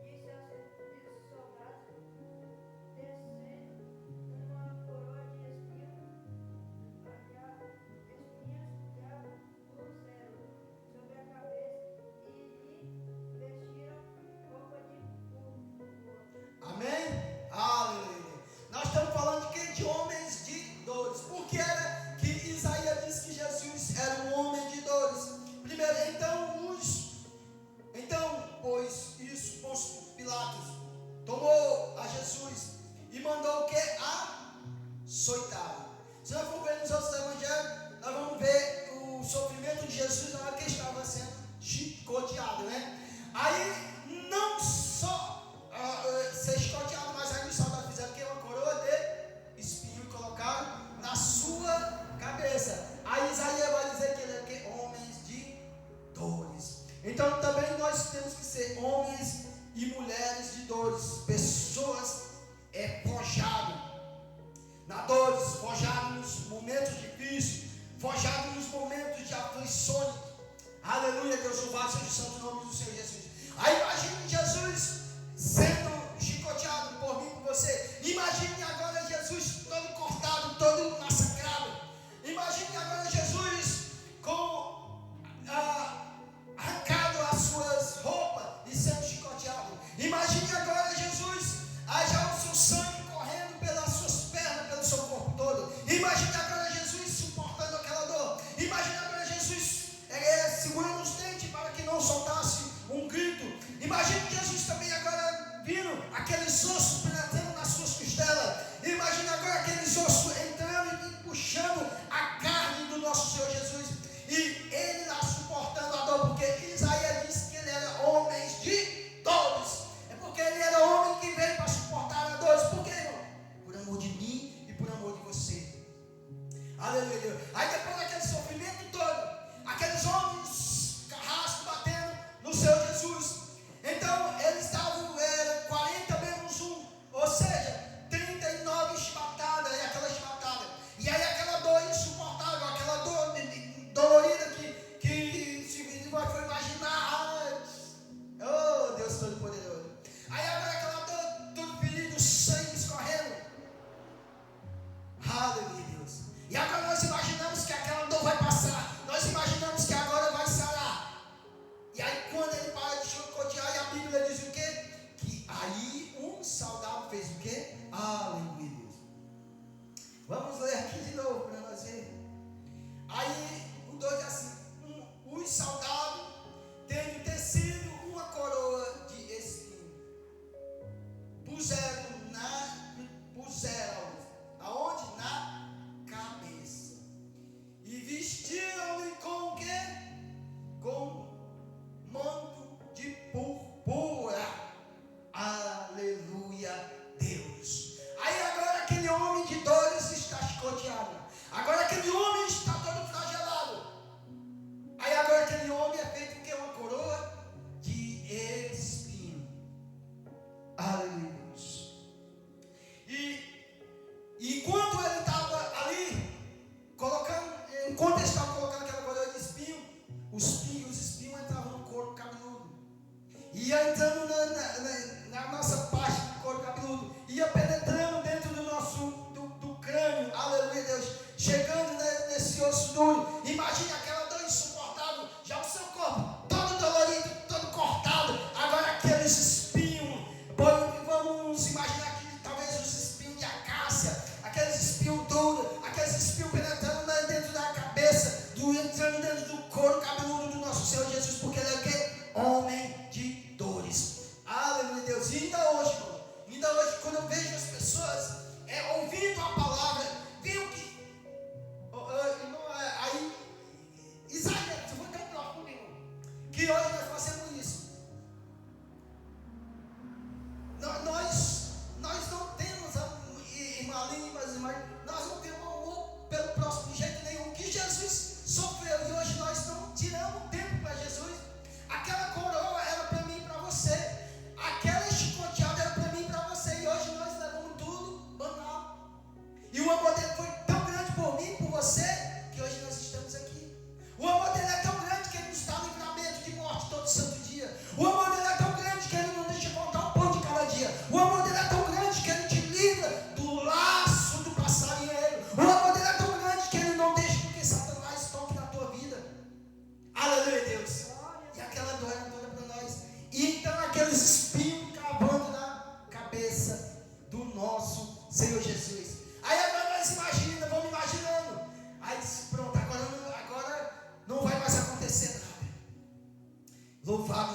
disse aos soldados, descendo uma coroa de espinhos já puseram sobre a cabeça e lhe vestiram roupa de púrpura. Amém? Aleluia. Nós estamos falando de quê? De homens de dores. Por que era que Isaías disse que Jesus era um homem de dores? Primeiro, pois isso, Pôncio Pilatos tomou a Jesus e mandou o que? Açoitá-lo. Se nós formos ver nos outros evangelhos, nós vamos ver o sofrimento de Jesus na hora que ele estava sendo chicoteado, né? Aí, não só ser chicoteado, mas aí os soldados fizeram o quê? Uma coroa de espinho e colocaram na sua cabeça. Aí Isaías vai dizer que ele é o quê? Homens de dores. Então também nós temos que ser homens e mulheres de dores, pessoas forjadas na dores, forjadas nos momentos difíceis, forjadas nos momentos de aflições. Aleluia, Deus, louvado seja o santo nome do Senhor Jesus. Aí imagine Jesus sendo chicoteado por mim e por você. Imagine agora Jesus todo cortado, todo massacrado. Imagine agora Jesus com arrancado as suas roupas e sendo chicoteado. Imagine agora Jesus, já o seu sangue correndo pelas suas pernas, pelo seu corpo todo. Imagine agora Jesus suportando aquela dor. Imagine agora Jesus segurando os dentes para que não soltasse um grito. Imagine Jesus também agora vindo aqueles ossos penetrando nas suas costelas. Imagine agora aqueles ossos entrando e puxando a carne do nosso Senhor Jesus. E ele lá suportando a dor, porque Isaías disse que ele era homem de dores. É porque ele era homem que veio para suportar a dores. Por quê, irmão? Por amor de mim e por amor de você. Aleluia. Aí depois daquele sofrimento todo, aqueles homens carrascos batendo no Senhor Jesus. Então eles estavam 40 menos 1, ou seja, 39 chibatadas, e aquela chibatada. E aí aquela dor insuportável, aquela dor dolorida que se foi imaginar. Oh, Deus Todo-Poderoso. Aí agora aquela dor, tudo ferido, sangue escorrendo. Aleluia, Deus. E agora nós imaginamos que aquela dor vai passar. Nós imaginamos que agora vai sarar. E aí quando ele para de chicotear, e a Bíblia diz o quê? Que aí um soldado fez o quê? Aleluia, Deus. Vamos ler aqui de novo para nós ver. Aí o 2 diz assim: os soldados, tendo tecido uma coroa de espinho, puseram aonde? Na cabeça. E vestiram-lhe com o quê? Com manto de púrpura. Aleluia, Deus. Aí agora aquele homem de dores está chicoteado. Agora aquele homem está todo flagelado. Aí agora aquele homem é feito o quê? Uma coroa de espinho. Aleluia, Deus. E enquanto ele estava ali enquanto ele estava colocando aquela coroa de espinho, os espinhos entravam no couro cabeludo. Ia entrando na nossa parte do couro cabeludo. Ia penetrando dentro do nosso do crânio. Aleluia, Deus. Chegando nesse osso duro. Imagine aquela dor insuportável. Já o seu corpo todo dolorido, todo cortado. Agora aqueles espinhos. Vamos imaginar que talvez os espinhos de acácia. Aqueles espinhos duros. Aqueles espinhos penetrando dentro da cabeça. Entrando dentro do couro cabeludo do nosso Senhor Jesus. Porque ele é o quê? Homem de dores. Aleluia, Deus. E ainda hoje, quando eu vejo as pessoas ouvindo a palavra, viu que aí Isaías, você foi tão profundo, irmão, que hoje nós fazemos isso. Nós não temos, irmã Aline, mas nós não temos amor pelo próximo de jeito nenhum. Que Jesus sofreu e hoje nós não tiramos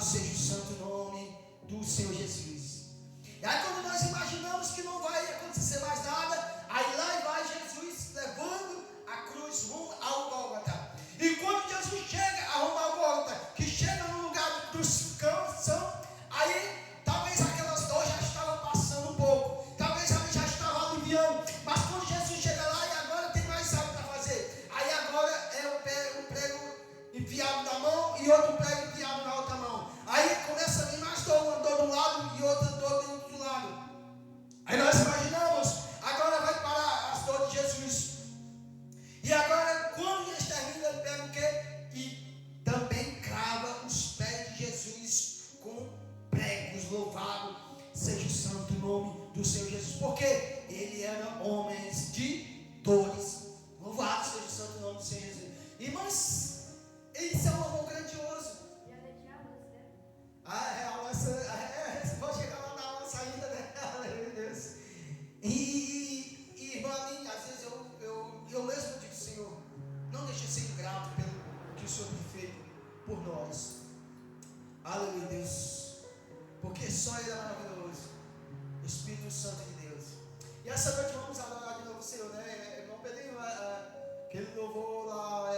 Louvado seja o santo nome do Senhor Jesus. E aí quando nós imaginamos que não vai acontecer mais nada, aí lá vai Jesus levando a cruz rumo ao Gólgota. E quando Jesus chega a rumo ao Gólgota, que chega no lugar de crucificação, aí talvez aquelas dores já estavam passando um pouco, talvez ali já estava aliviando, mas quando Jesus chega lá e agora tem mais algo para fazer, aí agora é um prego enfiado na mão e outro prego enfiado na outra mão. Aí começa a vir mais dor, uma dor de um lado e outra dor do outro lado. Aí nós imaginamos, agora vai parar as dores de Jesus. E agora, quando eles terminam, ele pega o quê? E também crava os pés de Jesus com pregos. Louvado seja o santo nome do Senhor Jesus. Porque ele era homens de dores. Louvado seja o santo nome do Senhor Jesus. Irmãos, isso é um amor grandioso. Vou chegar lá na aula saída, né? Aleluia, Deus. E irmã, às vezes eu mesmo digo, Senhor, não deixe de ser ingrato pelo que o Senhor tem feito por nós. Aleluia, Deus. Porque só Ele é maravilhoso. Espírito Santo de Deus. E essa noite vamos adorar de novo o Senhor, né? Irmão Pedrinho, aquele louvor lá,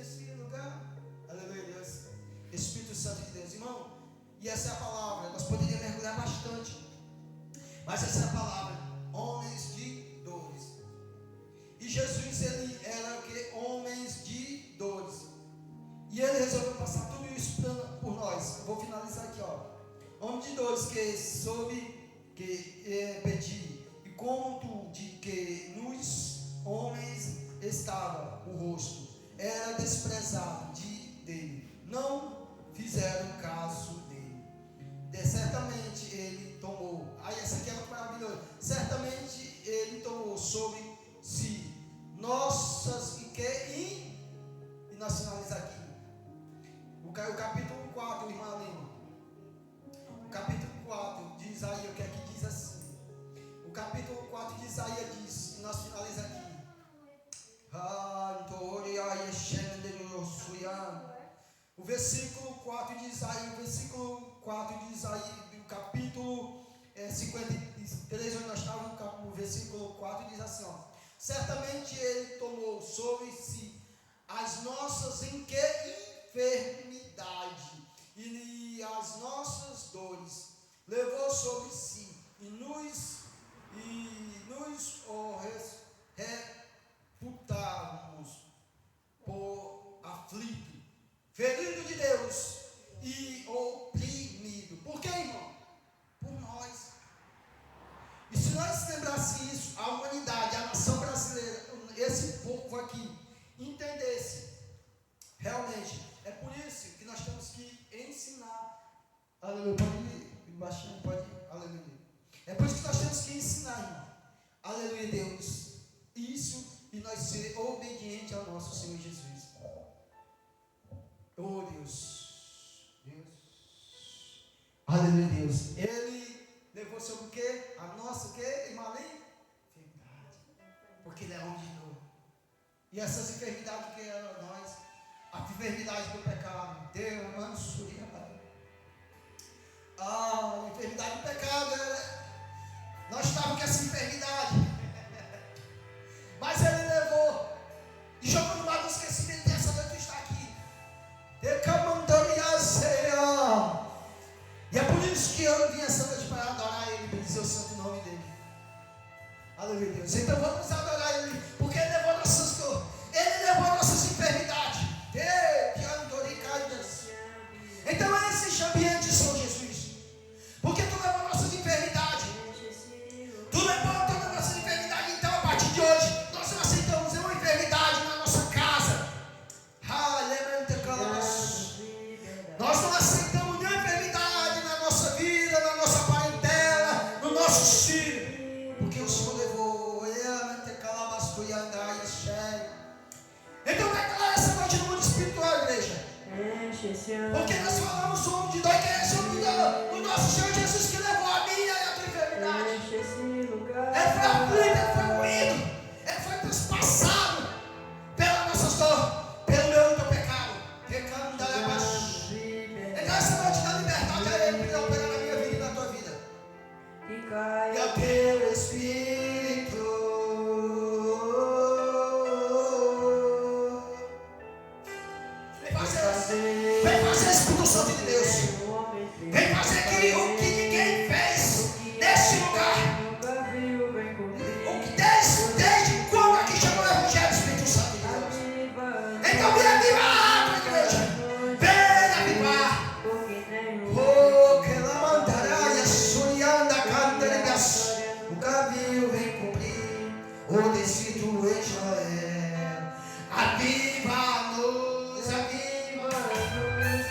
esse lugar. Aleluia, Deus. Espírito Santo de Deus, irmão. E essa é a palavra. Nós poderíamos mergulhar bastante, mas essa é a palavra. Homens de dores. E Jesus, ele era o que? Homens de dores. E ele resolveu passar tudo isso por nós. Eu vou finalizar aqui, ó. Homem de dores que soube que pedir, e como de que nos homens estava o rosto, era desprezado dele. Não fizeram caso dele. Certamente ele tomou. Aí essa aqui é muito maravilhosa. Certamente ele tomou sobre si nossas e nós finalizamos aqui. O capítulo 4, irmã Lima. O capítulo 4 de Isaías, o que é que diz assim? O capítulo 4 de Isaías diz, e nós finalizamos aqui. O versículo 4 de Isaías, do capítulo 53, onde nós estávamos, no versículo 4 diz assim, ó. Certamente ele tomou sobre si as nossas enfermidades e as nossas dores, levou sobre si e nos reputávamos por aflito, ferido de Deus e oprimido. Por quê, irmão? Por nós. E se nós lembrasse isso, a humanidade, a nação brasileira, esse povo aqui, entendesse, realmente, é por isso que nós temos que ensinar. Aleluia, pode ir baixinho, pode ir, aleluia. É por isso que nós temos que ensinar, irmão. Aleluia, Deus. Isso e nós ser obedientes ao nosso Senhor Jesus. Oh, Deus. Aleluia, Deus. Ele levou sobre o quê? A nossa o quê? Enfermidade. Porque Ele é homem de dor. E essas enfermidades que eram nós, a enfermidade do pecado, Deus, mano, suria. A enfermidade do pecado, nós estávamos com essa enfermidade. Mas Ele levou e jogou no lado do esquecimento. Essa noite está aqui. E é por isso que eu vim essa noite para adorar Ele, para dizer o santo nome dEle. Aleluia, Deus. Então vamos adorar Ele, porque Ele levou nossas dores, Ele levou nossas enfermidades. Então é esse ambiente, Senhor Jesus, porque Tu levou nossas enfermidades. Tu levou todas as nossas enfermidades. Então a partir de hoje nós não aceitamos nenhuma enfermidade na nossa casa. Nós não aceitamos nenhuma enfermidade na nossa vida, na nossa parentela, no nosso filho, porque o Senhor levou. Então declara essa noite no mundo espiritual, igreja. Porque nós falamos um de dois, que é esse homem do nosso Senhor Jesus, que levou a minha e a tua enfermidade. Ele foi aflito, Ele foi moído, Ele foi transpassado pelas nossas dores, pelo meu e teu pecado. Vem fazer, Espírito Santo de Deus. Vem fazer o que ninguém fez nesse lugar. O que desde quando aqui chegou o Evangelho do Espírito Santo de Deus. Então vem avivar a água, igreja. Vem avivar. Oh, que ela mandará, Surianda, Candeligas. O caminho vem cumprir o descido em Israel. Aviva-nos, aviva-nos.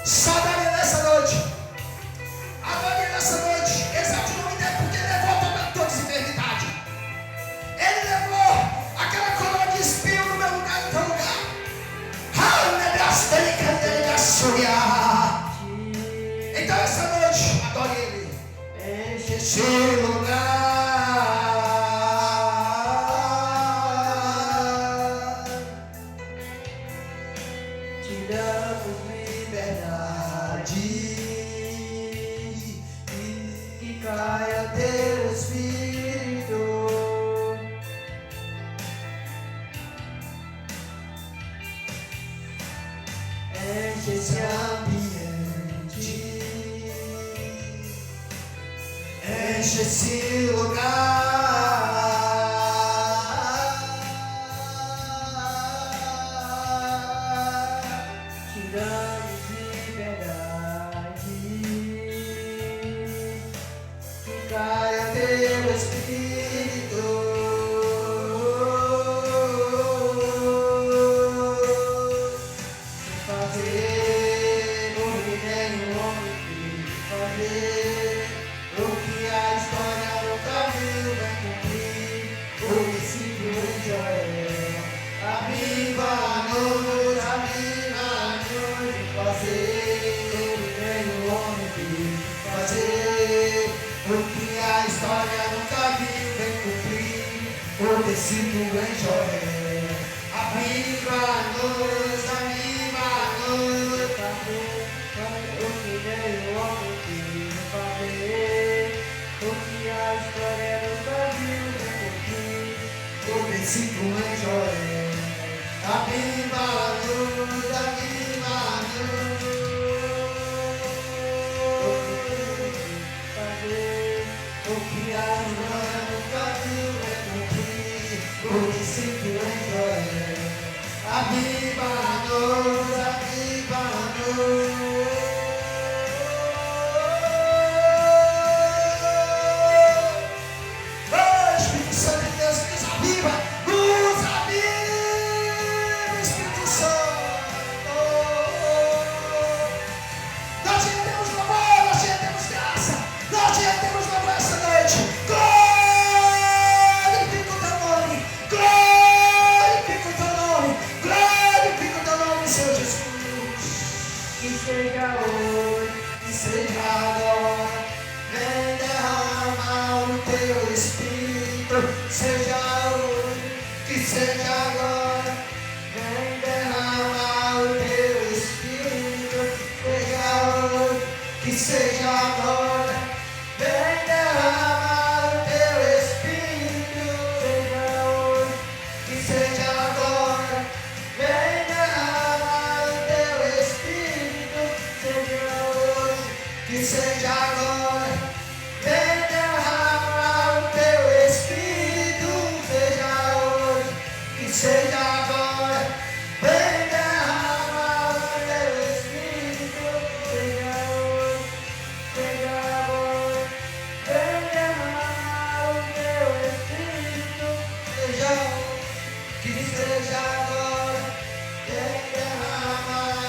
Sabe nessa noite. Adore nessa noite. Exalte o nome dele, porque ele levou todas as enfermidades. Ele levou aquela coroa de espinho no meu lugar, no teu lugar. Então essa noite, adore ele. Enche esse lugar. Te damos liberdade. E caia teu Espírito. Enche esse ambiente. Enche esse lugar. Te damos liberdade. Que caia teu Espírito. Fazer o que nem o homem quis fazer. O que a história nunca viu vai cumprir. O princípio em Joel. Aviva-nos, aviva-nos. Fazer o que nem o homem quis fazer. O que a história nunca viu vai cumprir. O princípio em Joel. Aviva-nos, aviva-nos. Fazer o que nem o homem quis fazer. O que a história nunca viu vai cumprir. O princípio em Joel. Aviva-nos, aviva-nos. Fazer o que a história nunca viu vai cumprir. O princípio em Joel. Aviva-nos, aviva-nos. Oh, Espírito Santo de Deus, nos aviva, Espírito Santo. Nós te rendemos louvor, nós te rendemos graça, nós te rendemos louvor essa noite. Glorifica o teu nome, glorifica o teu nome, glorifica o teu nome, Senhor Jesus. Que seja hoje, que seja agora, vem derramar o teu Espírito. Seja hoje, que seja agora, vem derramar o teu Espírito. Seja hoje, que seja agora, vem derramar o teu Espírito. Seja hoje, que seja agora, vem derramar o teu Espírito. Seja hoje, que seja agora, vem derramar o teu Espírito. Seja hoje, que seja agora, vem derramar o teu Espírito. Seja hoje, seja agora, vem derramar o teu Espírito. Seja hoje, que seja agora, vem derramar.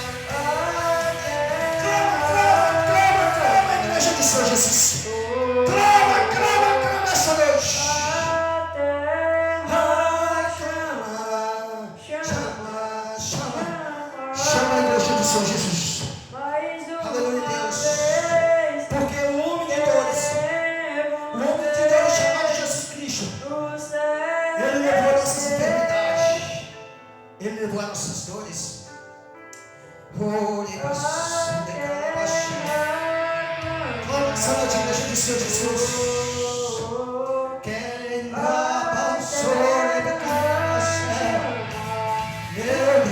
Clama, igreja do Senhor Jesus. Clama essa noite. Chama a igreja do Senhor Jesus. Aleluia, Deus. Porque o homem de Deus chamado Jesus Cristo, ele levou nossas enfermidades, ele levou as nossas dores. Clama essa noite, igreja do Senhor Jesus. Quem lava o sol, meu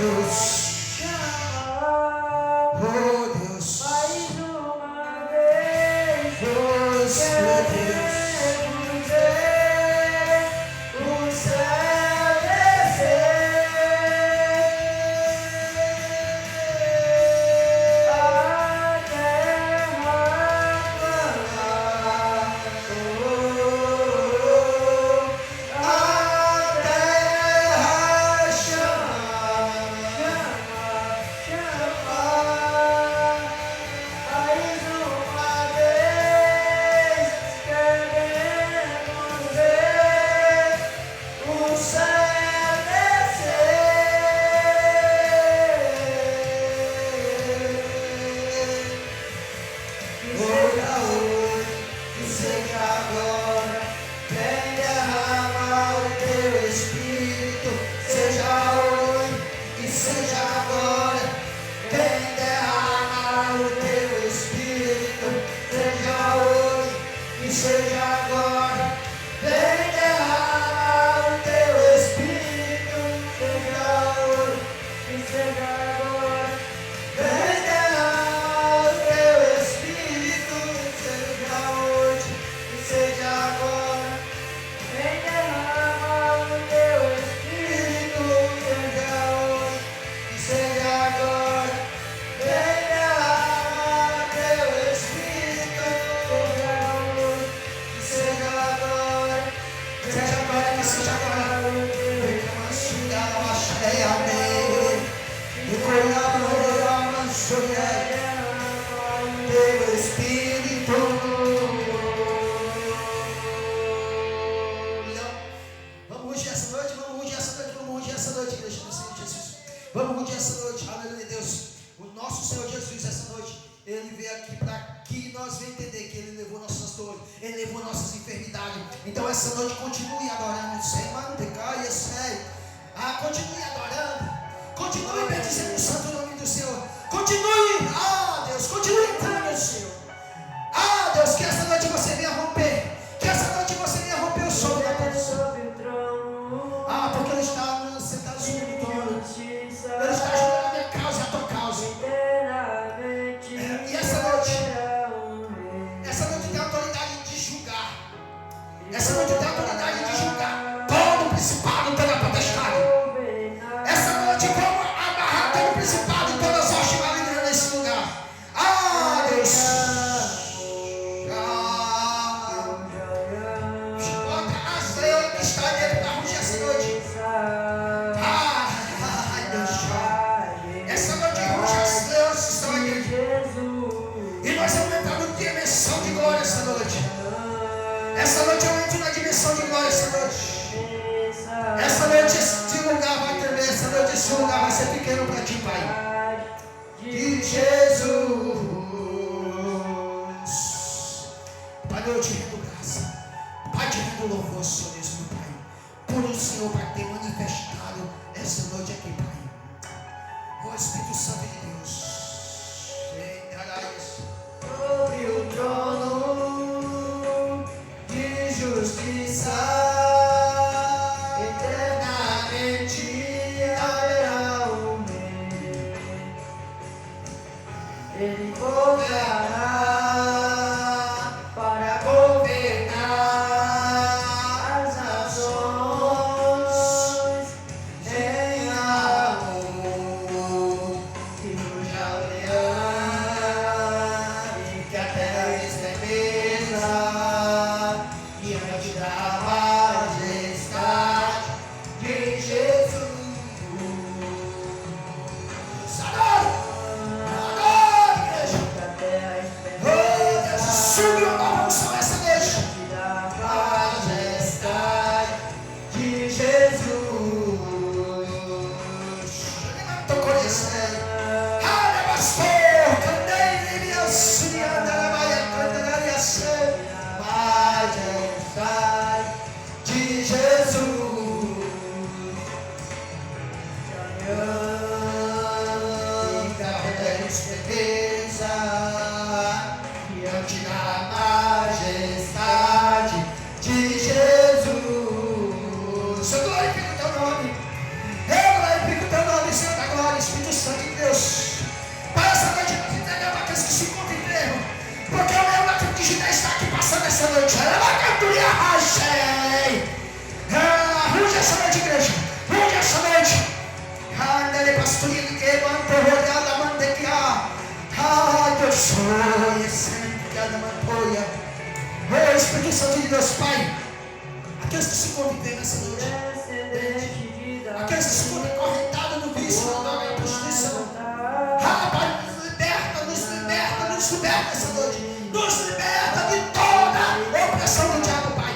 ele que mantou olhando a mantequia. Ah, Deus sonha sempre a mantoia. Oh, Espírito Santo de Deus, Pai. Aqueles que se convivem nessa noite. Aqueles que se foram acorrentados no vício, na droga, na prostituição. Ah, Pai, nos liberta nessa noite. Nos liberta de toda opressão do diabo, Pai.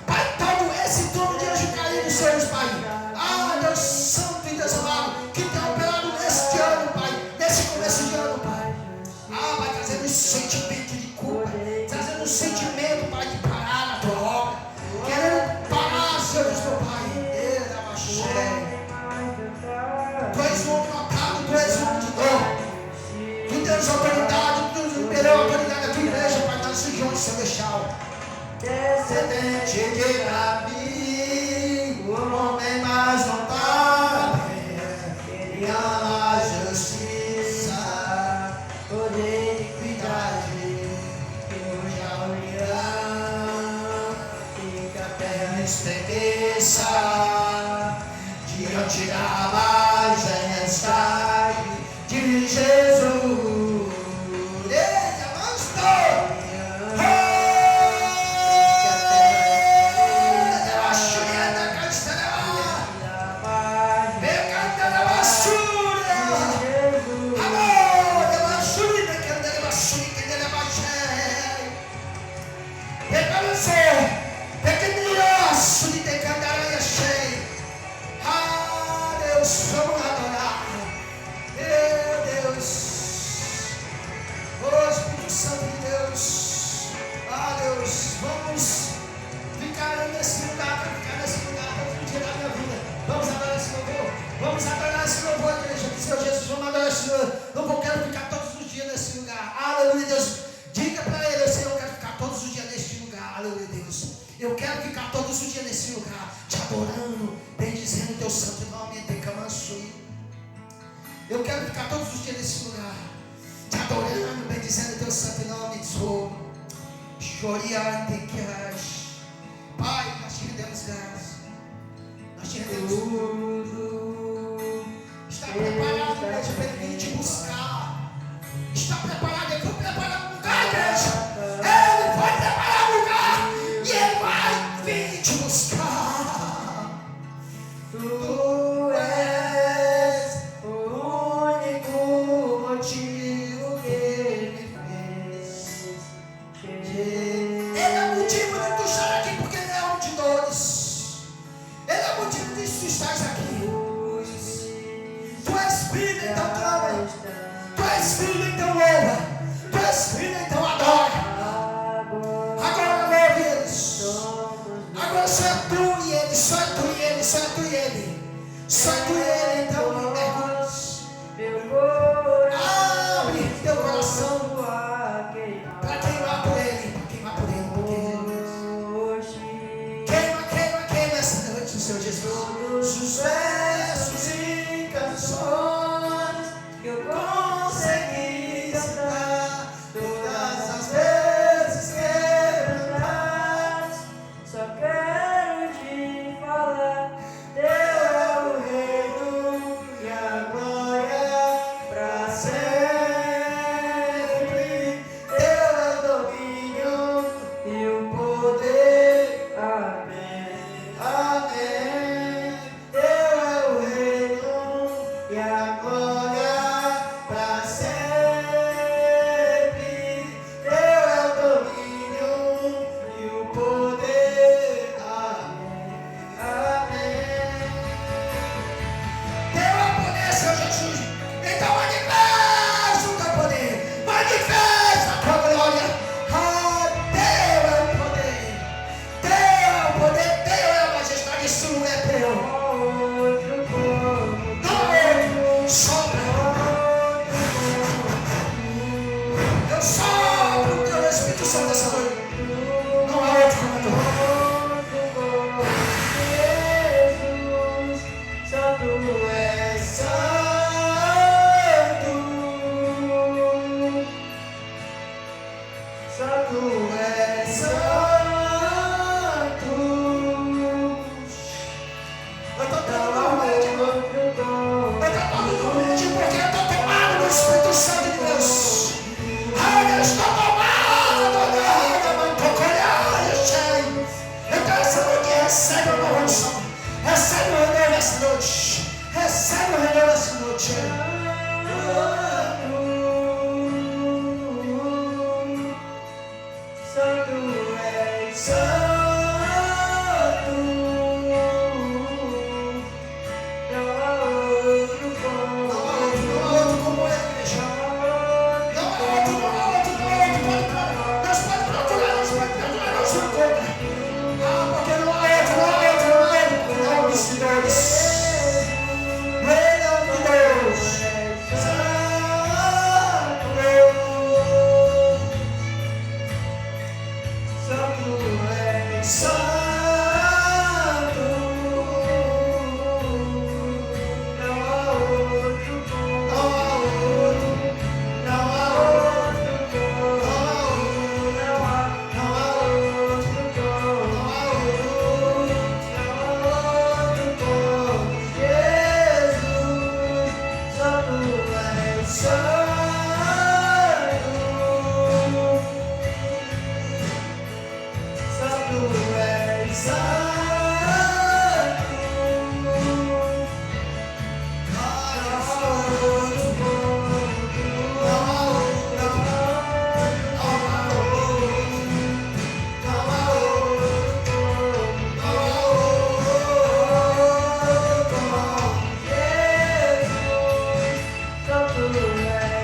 Pai, todo esse trono de anjo caído, Senhor, Pai. Ah, Deus Santo e Deus amado, que tem operado neste ano, Pai, nesse começo de ano, Pai. Ah, Pai, trazendo esse sentimento de culpa, trazendo um sentimento, Pai, de parar na tua obra, querendo parar, Senhor, meu Pai. Tu és um homem notado, tu és um homem de dor. Tu tens autoridade, tu liberou a autoridade da tua igreja, Pai, nas regiões celestial. Descendente de Davi, o homem mais notado, ele ama a justiça, poder e equidade, que hoje a união fica a terra estremeça, diante da majestade de Jesus. Vamos adorar esse louvor, igreja. Senhor Jesus, vamos adorar esse louvor. Eu quero ficar todos os dias nesse lugar. Aleluia, Deus. Diga para ele, Senhor, eu quero ficar todos os dias neste lugar. Aleluia, Deus. Eu quero ficar todos os dias nesse lugar, te adorando, bendizendo o teu santo nome. Eu quero ficar todos os dias nesse lugar, te adorando, bendizendo o teu santo nome. Pai, nós te rendemos graças. Nós te rendemos. Está preparado, igreja, para ele vir te buscar. Está preparado, ele foi preparar um lugar, igreja. Ele foi preparar um lugar e ele vai vir te buscar. Tu és o único motivo que ele fez. Ele é o motivo de tu estar aqui, porque ele é um de dores. Ele é o motivo de tu estás aqui. Tu és filho, então clama. Tu és filho, então louva. Tu és filho, então adora. Agora louve eles. Agora só é tu e ele, só é tu e ele, só é tu e ele. Só é tu e ele, então me mergulhes. Abre teu coração para queimar por ele, para queimar por ele, queima essa noite, Senhor Jesus. Os versos e canções que eu consegui cantar, todas as vezes quebrantadas, só quero te falar. Teu é o reino e a glória pra sempre. Teu é o domínio e o poder. Amém. Amém. Teu é o reino e a glória pra sempre. Teu é o domínio e o poder. Amém. Amém. Teu é o poder, Senhor Jesus. Então animar. Santo és.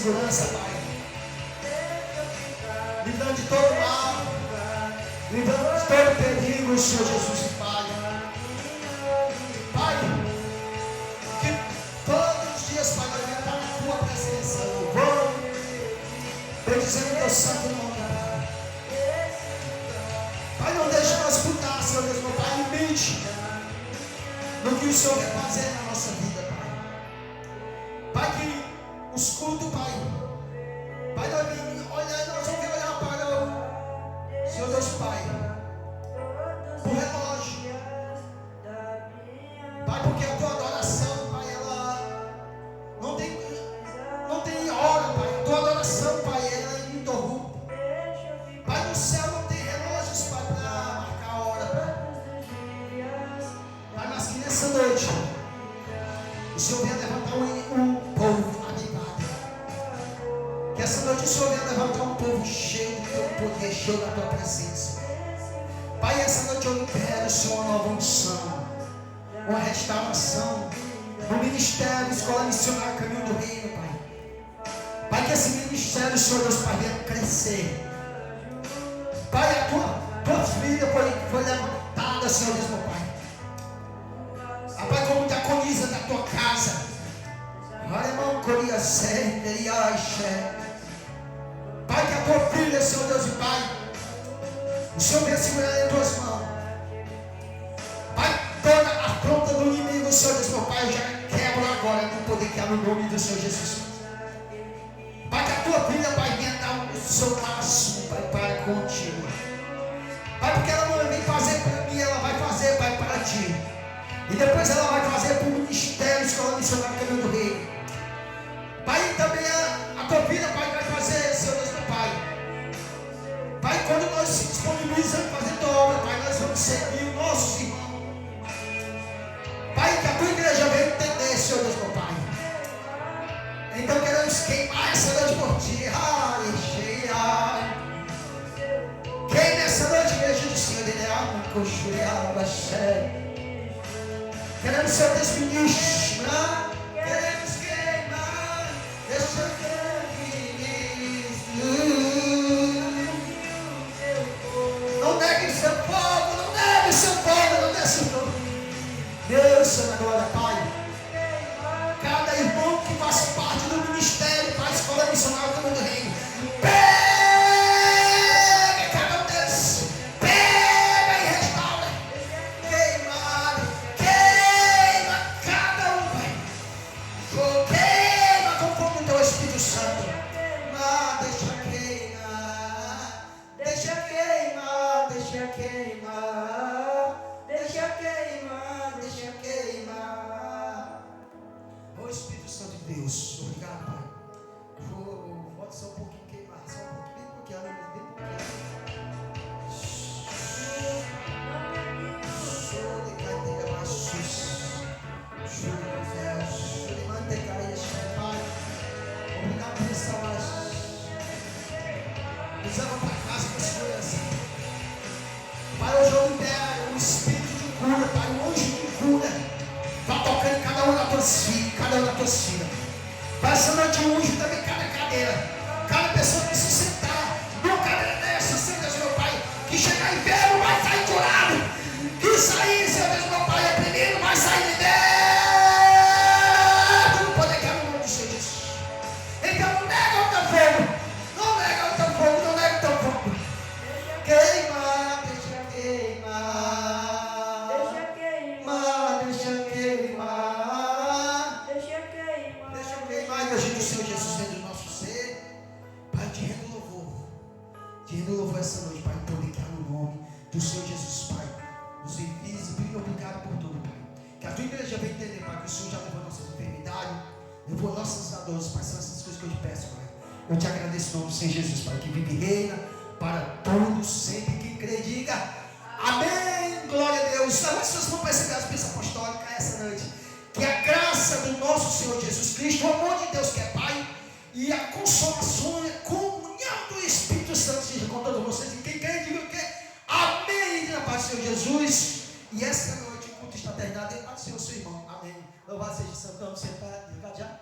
segurança, Pai. Livrando de todo mal, livrando de todo perigo, Senhor Jesus, Pai. Pai, que todos os dias, Pai, nós venhamos estar na Tua presença, louvando, bendizendo o Teu santo nome, Pai. Pai, não deixe nós escutar, Senhor Deus, meu Pai, limite no que o Senhor quer fazer na nossa vida, Pai. Pai, que os cultos, Pai, nós vamos olhar para o Senhor Deus, Pai, o relógio, Pai, porque a Tua adoração, Pai, ela não tem hora, Pai, a Tua adoração, Pai, ela é ininterrupta. Pai, no céu não tem relógios, Pai, para marcar a hora, Pai, mas que nessa noite o Senhor venha levantar um povo avivado. Que essa noite o Senhor venha levantar um povo cheio do Teu poder, cheio da Tua presença. Pai, essa noite eu libero, Senhor, uma nova unção, uma restauração no ministério, escola missionária, caminho do reino, Pai. Pai, que esse ministério, Senhor Deus, Pai, venha crescer. Pai, a tua filha foi levantada, Senhor Deus, meu Pai. Pai, como diaconisa da Tua casa. Pai, que a Tua filha, Senhor Deus e Pai, o Senhor venha segurar em Tuas mãos. Pai, toda a afronta do inimigo, Senhor Deus, meu Pai, eu já quebro agora no poder que há no nome do Senhor Jesus. Pai, que a Tua filha, Pai, venha dar o seu máximo, Pai, para contigo. Pai, porque ela não vem fazer para mim, ela vai fazer, Pai, para Ti. E depois ela vai fazer para o ministério, escola missionária, caminho do reino. Pai, também a Tua filha, Pai, vai fazer, Senhor Deus, meu Pai. Pai, quando nós se disponibilizamos para fazer Tua obra, Pai, nós vamos servir o nosso irmão. Pai, que a Tua igreja venha entender, Senhor Deus, meu Pai. Então queremos queimar essa noite por Ti. Queime essa noite, igreja do Senhor. Queremos ser Deus ministro, né? Queremos queimar essa não negue o seu povo, não negue o seu povo, não negue o seu povo. Deus, Senhor, agora, Pai. Cada irmão que faz parte do ministério, Pai, escola missionária do mundo reino. Pega cada um deles. Pega e restaura. Queima cada um, Pai. Queima com fogo do Teu Espírito Santo. Deixa queimar. Deixa queimar. Deixa queimar. Deixa queimar. Deixa queimar. Ô Espírito Santo de Deus, obrigado, Pai. Pode só um pouquinho queimar, só um pouquinho, bem pouquinho, bem pouquinho. Obrigado por essa mais. Nos leva para casa com segurança. Pai, hoje eu libero um espírito de cura, Pai, um anjo de cura. Vai tocando cada uma das Tuas filhas, cada uma das Tuas filhas. Vai essa noite um anjo também, cada cadeira. Cada pessoa que se sentar numa cadeira dessa, Senhor Deus, meu Pai, que chegar enfermo vai sair curado. Que sair, Senhor Deus, meu Pai, oprimido vai sair liberto. No poder que é no nome do Senhor Jesus. Então não nega o Teu fogo. Não nega o Teu fogo, não nega o Teu fogo. Queima, deixa queimar. Deixa queimar. Deixa queimar. Deixa queimar. Deixa queimar, igreja do Senhor Jesus dentro do nosso ser. Pai, te rendo louvor. Te rendo louvor essa noite, Pai, poder que há no nome do Senhor Jesus, Pai. Nos envies e obrigado por tudo, Pai. Que a Tua igreja venha entender, Pai, que o Senhor já levou nossas enfermidades, levou nossas dores, Pai. São essas coisas que eu te peço, Pai. Eu te agradeço no nome do Senhor Jesus, Pai, que vive e reina para todos, sempre que crê, diga amém, glória a Deus. Leva as suas mãos para receber as bênçãos apostólicas essa noite. Que a graça do nosso Senhor Jesus Cristo, o amor de Deus que é Pai, e a consolação e a comunhão do Espírito Santo seja com todos vocês. E quem crê, diga o quê? Amém, na paz do Senhor Jesus. E esta noite o culto está terminado. Em paz do Senhor, seu irmão. Amém. Louvado seja o santo nome. Você está ligado já?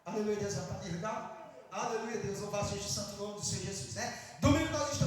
Aleluia, Deus já está ligado? Aleluia, Deus. Louvado seja o santo nome do Senhor Jesus, né? Domingo nós estamos